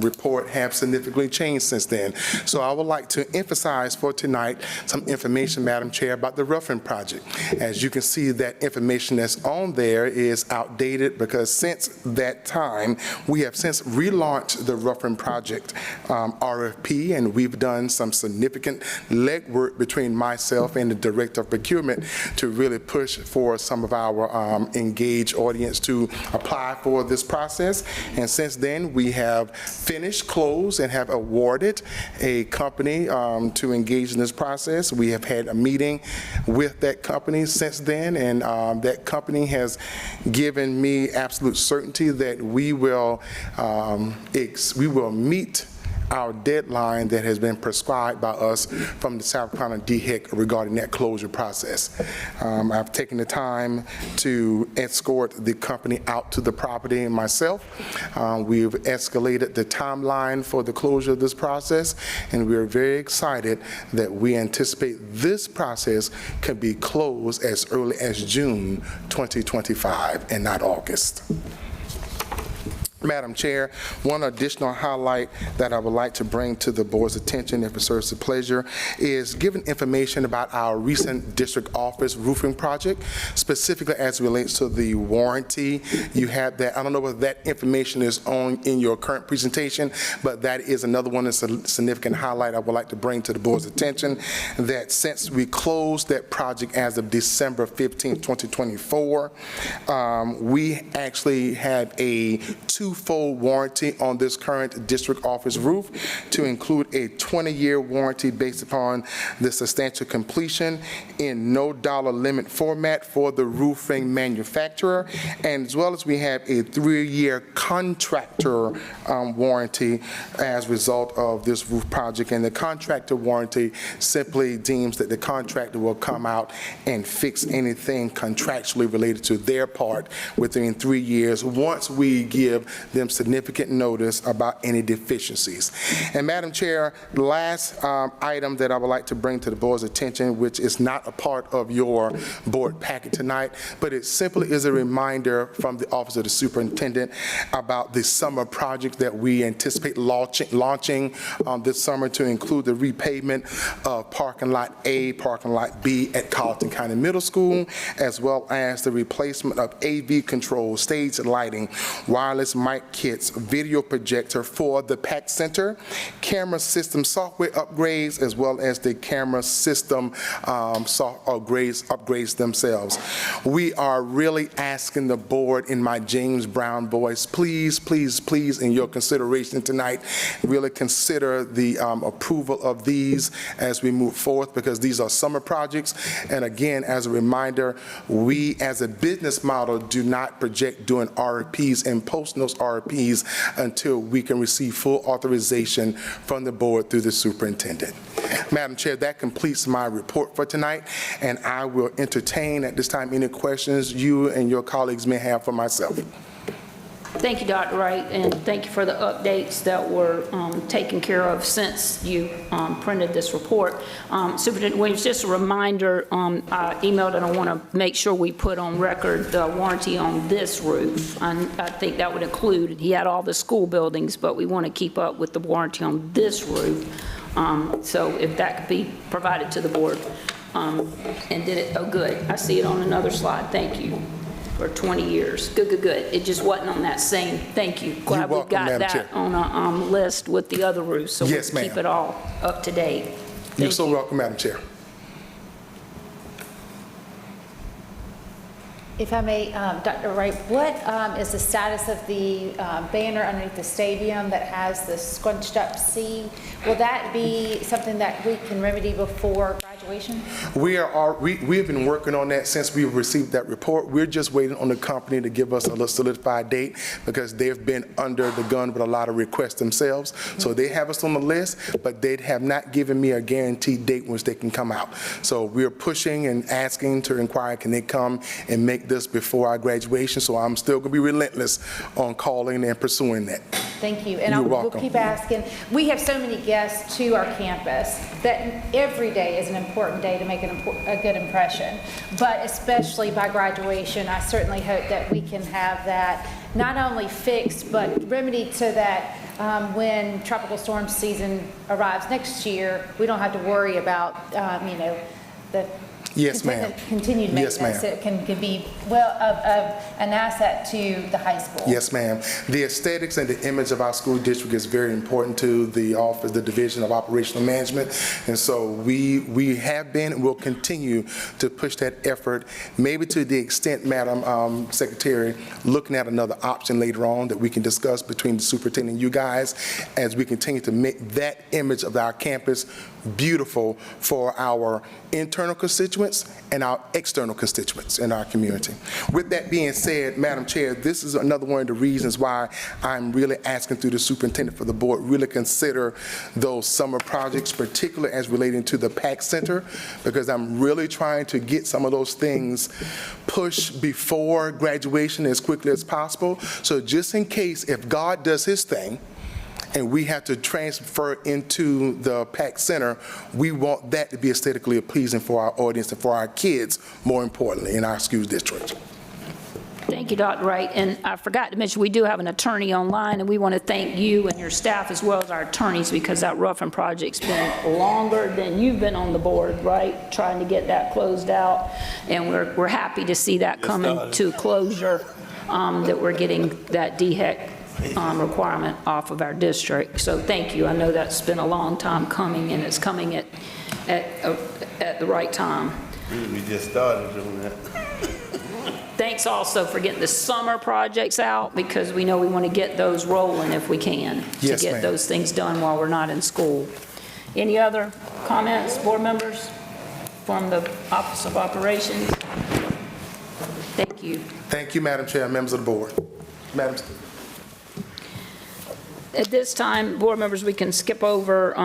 report have significantly changed since then. So I would like to emphasize for tonight some information, Madam Chair, about the Ruffin Project. As you can see, that information that's on there is outdated because since that time, we have since relaunched the Ruffin Project RFP, and we've done some significant legwork between myself and the Director of Procurement to really push for some of our engaged audience to apply for this process. And since then, we have finished, closed, and have awarded a company to engage in this process. We have had a meeting with that company since then, and that company has given me absolute certainty that we will meet our deadline that has been prescribed by us from the South Carolina DHEC regarding that closure process. I've taken the time to escort the company out to the property myself. We've escalated the timeline for the closure of this process, and we're very excited that we anticipate this process can be closed as early as June 2025 and not August. Madam Chair, one additional highlight that I would like to bring to the board's attention, if it serves the pleasure, is giving information about our recent district office roofing project, specifically as it relates to the warranty. You have that. I don't know whether that information is on in your current presentation, but that is another one that's a significant highlight I would like to bring to the board's attention, that since we closed that project as of December 15, 2024, we actually have a two-fold warranty on this current district office roof, to include a 20-year warranty based upon the substantial completion in no dollar limit format for the roofing manufacturer, and as well as we have a 3-year contractor warranty as a result of this roof project. And the contractor warranty simply deems that the contractor will come out and fix anything contractually related to their part within 3 years once we give them significant notice about any deficiencies. And Madam Chair, the last item that I would like to bring to the board's attention, which is not a part of your board packet tonight, but it simply is a reminder from the Office of the Superintendent about the summer project that we anticipate launching this summer, to include the repavement of parking lot A, parking lot B at Colleton County Middle School, as well as the replacement of AV control, stage lighting, wireless mic kits, video projector for the PAC Center, camera system software upgrades, as well as the camera system upgrades themselves. We are really asking the board, in my James Brown voice, please, please, please, in your consideration tonight, really consider the approval of these as we move forth, because these are summer projects. And again, as a reminder, we as a business model do not project doing RFPs and posting those RFPs until we can receive full authorization from the board through the superintendent. Madam Chair, that completes my report for tonight, and I will entertain at this time any questions you and your colleagues may have for myself. Thank you, Dr. Wright, and thank you for the updates that were taken care of since you printed this report. Superintendent Williams, just a reminder, I emailed and I want to make sure we put on record the warranty on this roof. And I think that would include, he had all the school buildings, but we want to keep up with the warranty on this roof. So if that could be provided to the board. And did it, oh good, I see it on another slide, thank you. For 20 years. Good, good, good. It just wasn't on that same, thank you. Glad we got that on a list with the other roofs, so yes, we'll keep it all up to date. You're so welcome, Madam Chair. If I may, Dr. Wright, what is the status of the banner underneath the stadium that has the scrunched up C? Will that be something that we can remedy before graduation? We have been working on that since we received that report. We're just waiting on the company to give us a solidified date because they've been under the gun with a lot of requests themselves. So they have us on the list, but they have not given me a guaranteed date which they can come out. So we're pushing and asking to inquire, can they come and make this before our graduation? So I'm still going to be relentless on calling and pursuing that. Thank you. And You're we'll welcome. keep asking. We have so many guests to our campus that every day is an important day to make a good impression. But especially by graduation, I certainly hope that we can have that not only fixed, but remedied so that when tropical storm season arrives next year, we don't have to worry about, the Yes, ma'am. continued Yes, maintenance. ma'am. It can be, well, an asset to the high school. Yes, ma'am. The aesthetics and the image of our school district is very important to the office, the Division of Operational Management. And so we have been and will continue to push that effort, maybe to the extent, Madam Secretary, looking at another option later on that we can discuss between the superintendent and you guys as we continue to make that image of our campus beautiful for our internal constituents and our external constituents in our community. With that being said, Madam Chair, this is another one of the reasons why I'm really asking through the superintendent for the board really consider those summer projects, particularly as relating to the PAC Center, because I'm really trying to get some of those things pushed before graduation as quickly as possible. So just in case, if God does his thing, and we have to transfer into the PAC Center, we want that to be aesthetically pleasing for our audience and for our kids, more importantly, in our school district. Thank you, Dr. Wright. And I forgot to mention, we do have an attorney online, and we want to thank you and your staff as well as our attorneys because that Ruffin project's been longer than you've been on the board, right? Trying to get that closed out. And we're happy to see that coming to closure, that we're getting that DHEC requirement off of our district. So thank you. I know that's been a long time coming, and it's coming at the right time. We just started doing that. Thanks also for getting the summer projects out because we know we want to get those rolling if we can Yes, to get ma'am. those things done while we're not in school. Any other comments, board members, from the Office of Operations? Thank you. Thank you, Madam Chair, members of the board. Madam. At this time, board members, we can skip over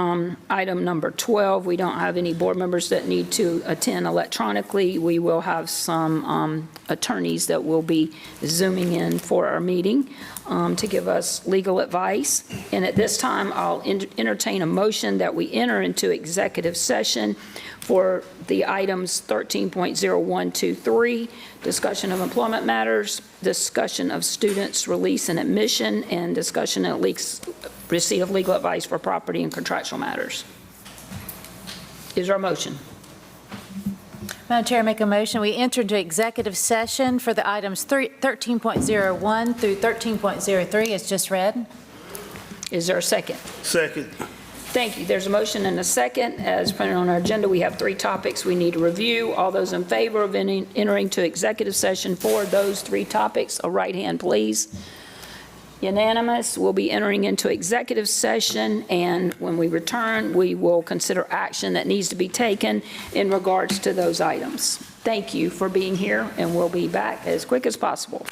item number 12. We don't have any board members that need to attend electronically. We will have some attorneys that will be Zooming in for our meeting to give us legal advice. And at this time, I'll entertain a motion that we enter into executive session for the items 13.0123, discussion of employment matters, discussion of students' release and admission, and discussion of receipt of legal advice for property and contractual matters. Is there a motion? Madam Chair, I make a motion. We enter into executive session for the items 13.01 through 13.03 as just read. Is there a second? Second. Thank you. There's a motion and a second. As printed on our agenda, we have 3 topics we need to review. All those in favor of entering to executive session for those 3 topics, a right hand, please. Unanimous. We'll be entering into executive session, and when we return, we will consider action that needs to be taken in regards to those items. Thank you for being here, and we'll be back as quick as possible.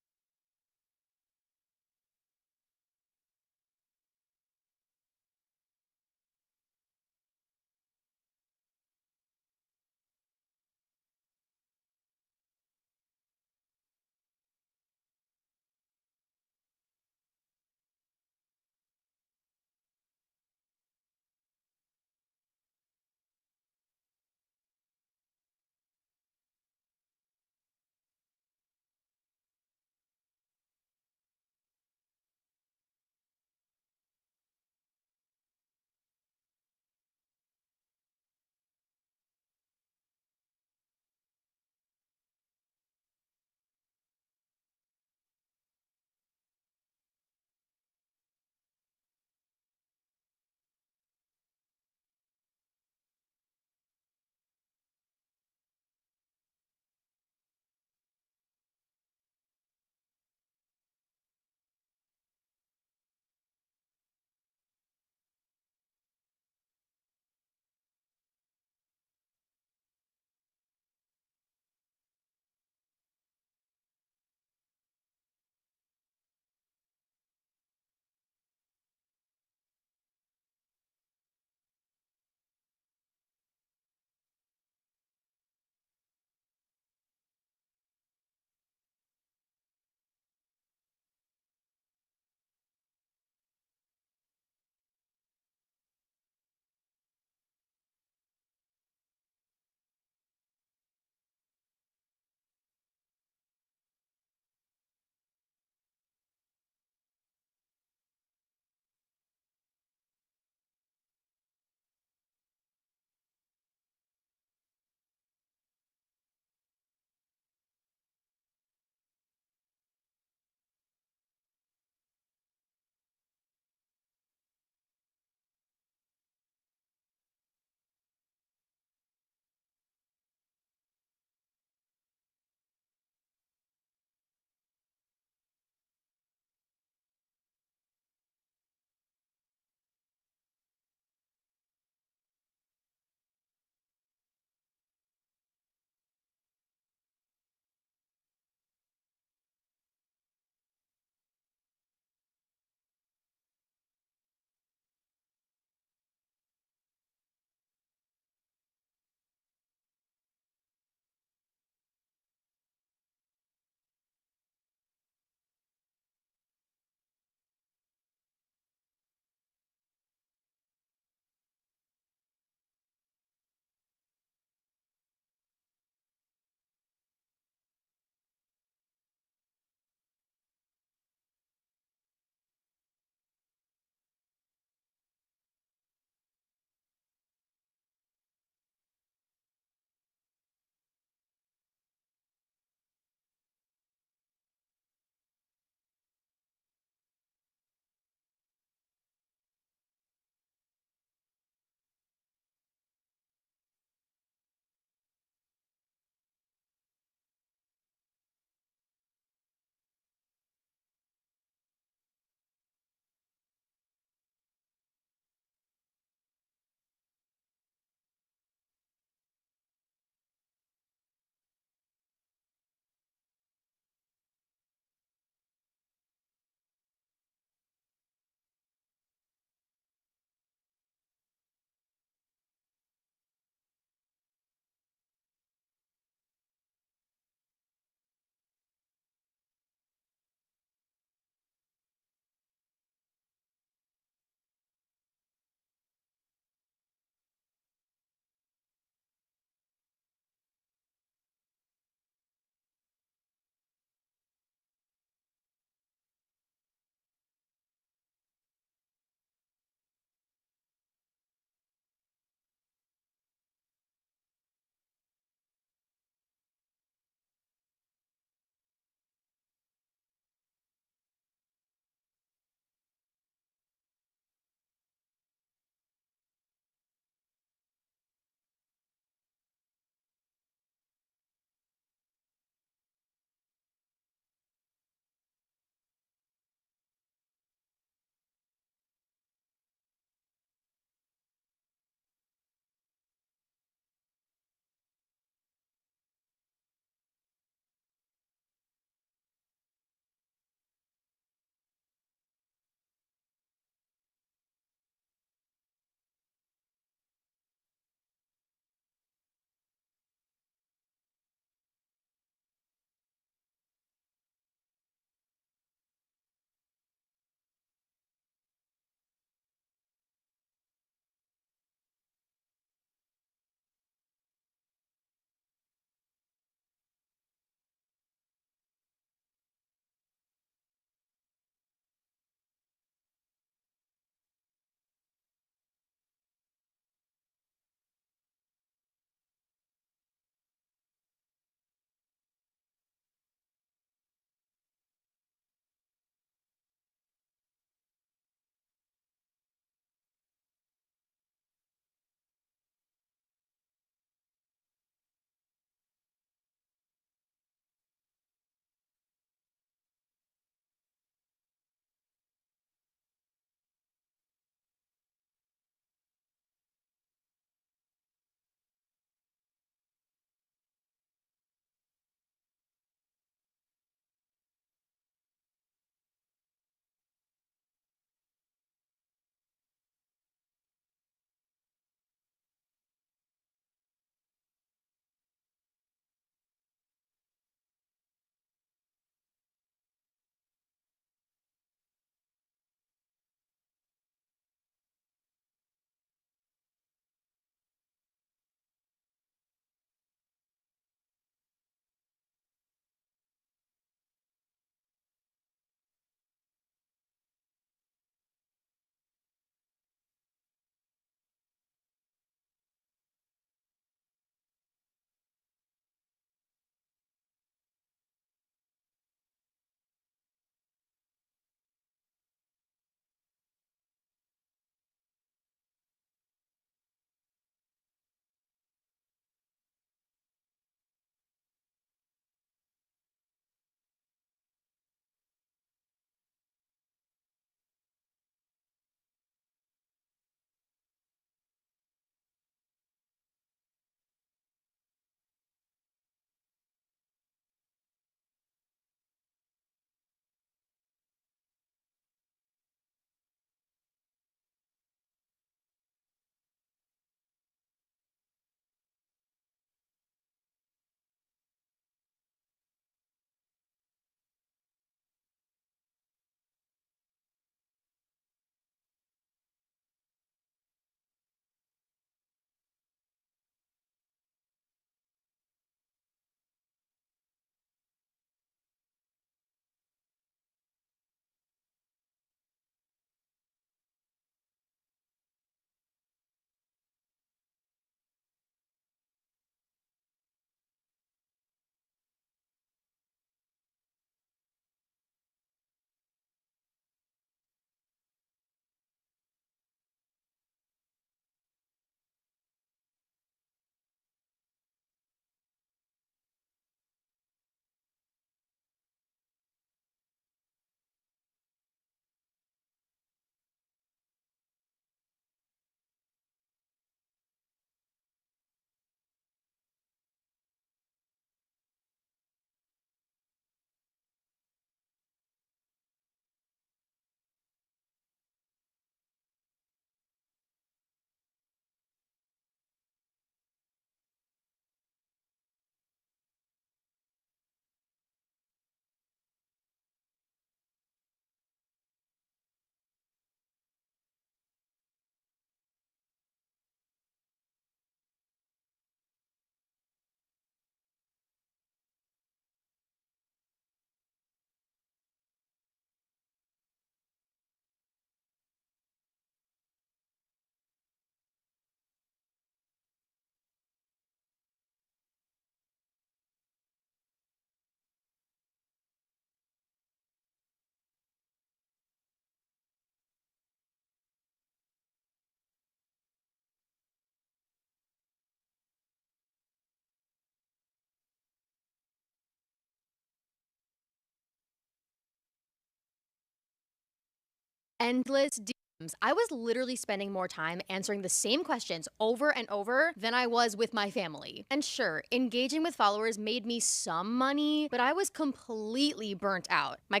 endless DMs. I was literally spending more time answering the same questions over and over than I was with my family. And sure, engaging with followers made me some money, but I was completely burnt out. My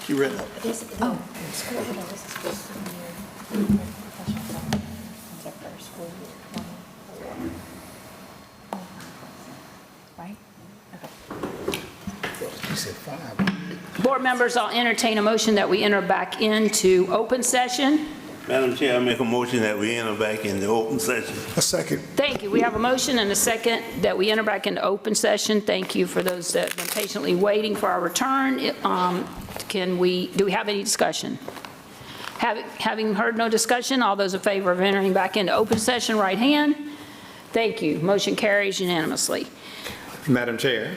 You ready? Board members, I'll entertain a motion that we enter back into open session. Madam Chair, I make a motion that we enter back into open session. A second. Thank you. We have a motion and a second that we enter back into open session. Thank you for those that have been patiently waiting for our return. Do we have any discussion? Having heard no discussion, all those in favor of entering back into open session, right hand. Thank you. Motion carries unanimously. Madam Chair,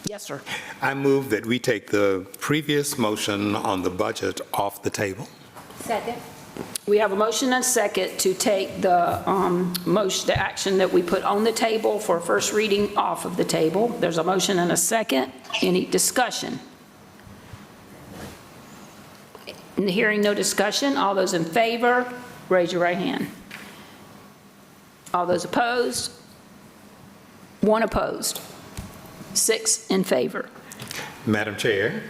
Yes, sir. I move that we take the previous motion on the budget off the table. Second. We have a motion and a second to take the the action that we put on the table for first reading off of the table. There's a motion and a second. Any discussion? In the hearing, no discussion. All those in favor, raise your right hand. All those opposed? One opposed. 6 in favor. Madam Chair,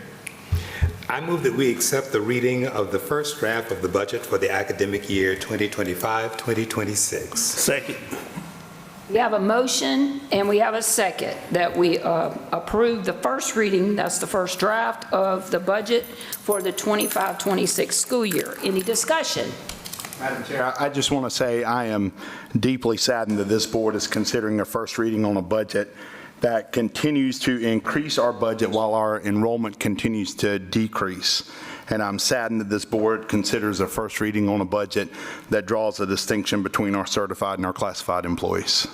I move that we accept the reading of the first draft of the budget for the academic year 2025-2026. Second. We have a motion and we have a second that we approve the first reading, that's the first draft of the budget for the 25-26 school year. Any discussion? Madam Chair, I just want to say I am deeply saddened that this board is considering a first reading on a budget that continues to increase our budget while our enrollment continues to decrease. And I'm saddened that this board considers a first reading on a budget that draws a distinction between our certified and our classified employees.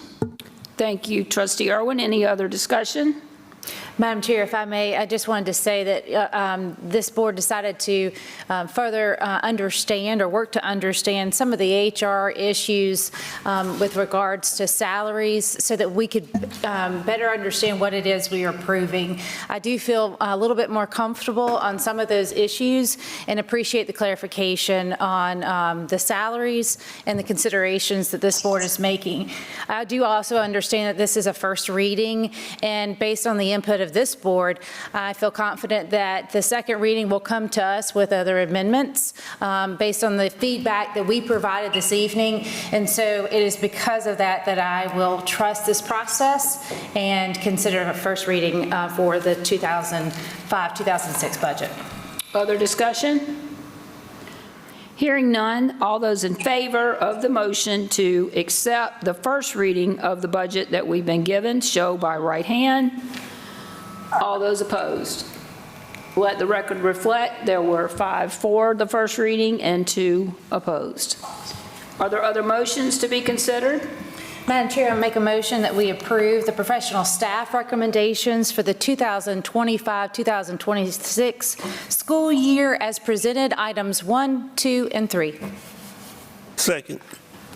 Thank you, Trustee Irwin. Any other discussion? Madam Chair, if I may, I just wanted to say that this board decided to further understand or work to understand some of the HR issues with regards to salaries so that we could better understand what it is we are approving. I do feel a little bit more comfortable on some of those issues and appreciate the clarification on the salaries and the considerations that this board is making. I do also understand that this is a first reading, and based on the input of this board, I feel confident that the second reading will come to us with other amendments based on the feedback that we provided this evening. And so it is because of that that I will trust this process and consider a first reading for the 2005-2006 budget. Other discussion? Hearing none, all those in favor of the motion to accept the first reading of the budget that we've been given, show by right hand. All those opposed? Let the record reflect there were 5 for the first reading and 2 opposed. Are there other motions to be considered? Madam Chair, I make a motion that we approve the professional staff recommendations for the 2025-2026 school year as presented, items 1, 2, and 3. Second.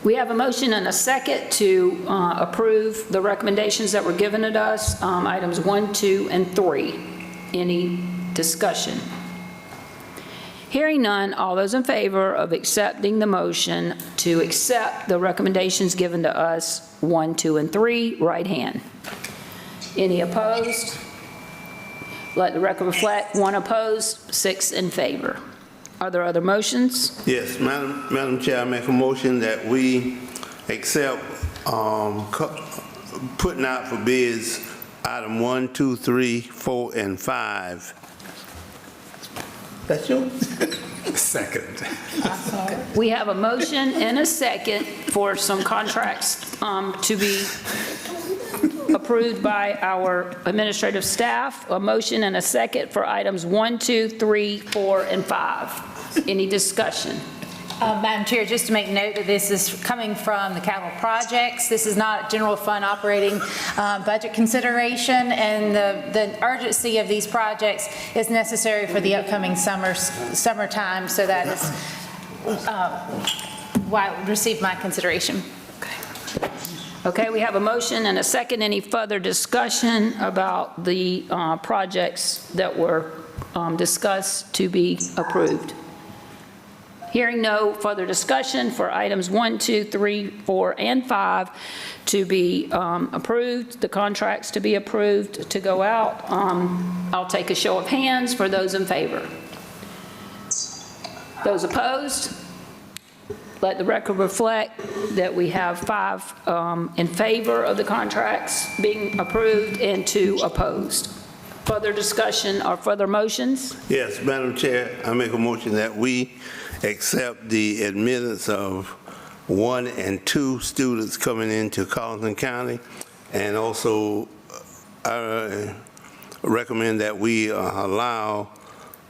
We have a motion and a second to approve the recommendations that were given to us, items 1, 2, and 3. Any discussion? Hearing none, all those in favor of accepting the motion to accept the recommendations given to us, 1, 2, and 3, right hand. Any opposed? Let the record reflect 1 opposed, 6 in favor. Are there other motions? Yes, Madam Chair, I make a motion that we accept putting out for bids item 1, 2, 3, 4, and 5. That's you? Second. We have a motion and a second for some contracts to be approved by our administrative staff. A motion and a second for items 1, 2, 3, 4, and 5. Any discussion? Madam Chair, just to make note that this is coming from the capital projects. This is not general fund operating budget consideration, and the urgency of these projects is necessary for the upcoming summertime, so that is why it received my consideration. Okay, we have a motion and a second. Any further discussion about the projects that were discussed to be approved? Hearing no further discussion for items 1, 2, 3, 4, and 5 to be approved, the contracts to be approved to go out, I'll take a show of hands for those in favor. Those opposed? Let the record reflect that we have 5 in favor of the contracts being approved and 2 opposed. Further discussion or further motions? Yes, Madam Chair, I make a motion that we accept the admittance of 1 and 2 students coming into Colleton County, and also I recommend that we allow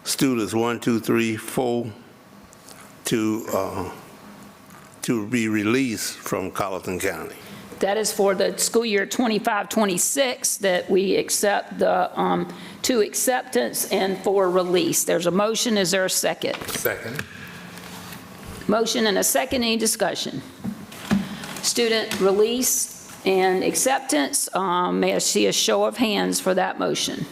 students 1, 2, 3, 4 to be released from Colleton County. That is for the school year 25-26 that we accept the 2 acceptance and 4 release. There's a motion. Is there a second? Second. Motion and a second. Any discussion? Student release and acceptance. May I see a show of hands for that motion?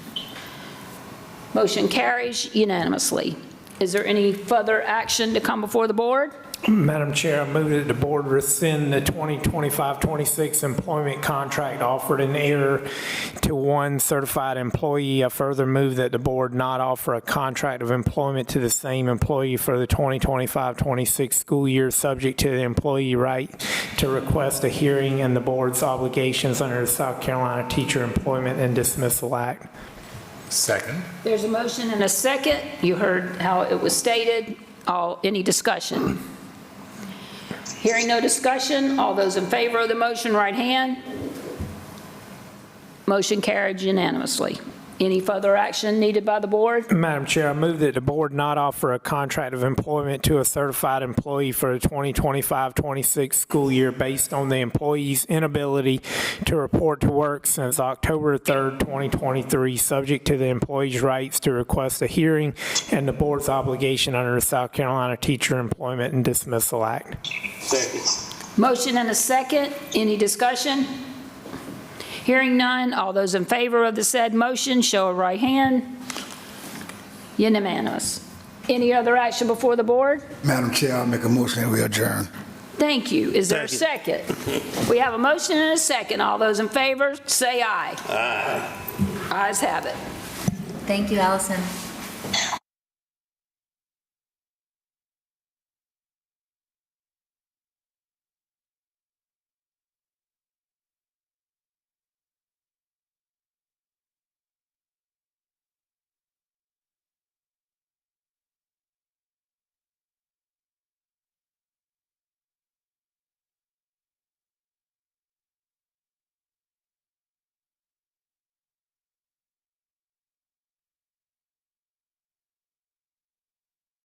Motion carries unanimously. Is there any further action to come before the board? Madam Chair, I move that the board rescind the 2025-26 employment contract offered in error to 1 certified employee. I further move that the board not offer a contract of employment to the same employee for the 2025-26 school year, subject to the employee right to request a hearing and the board's obligations under the South Carolina Teacher Employment and Dismissal Act. Second. There's a motion and a second. You heard how it was stated. Any discussion? Hearing no discussion, all those in favor of the motion, right hand. Motion carried unanimously. Any further action needed by the board? Madam Chair, I move that the board not offer a contract of employment to a certified employee for the 2025-26 school year based on the employee's inability to report to work since October 3rd, 2023, subject to the employee's rights to request a hearing and the board's obligation under the South Carolina Teacher Employment and Dismissal Act. Second. Motion and a second. Any discussion? Hearing none, all those in favor of the said motion, show of right hand. Unanimous. Any other action before the board? Madam Chair, I'll make a motion that we adjourn. Thank you. Is there a second? We have a motion and a second. All those in favor, say aye. Aye. Ayes have it. Thank you, Allison.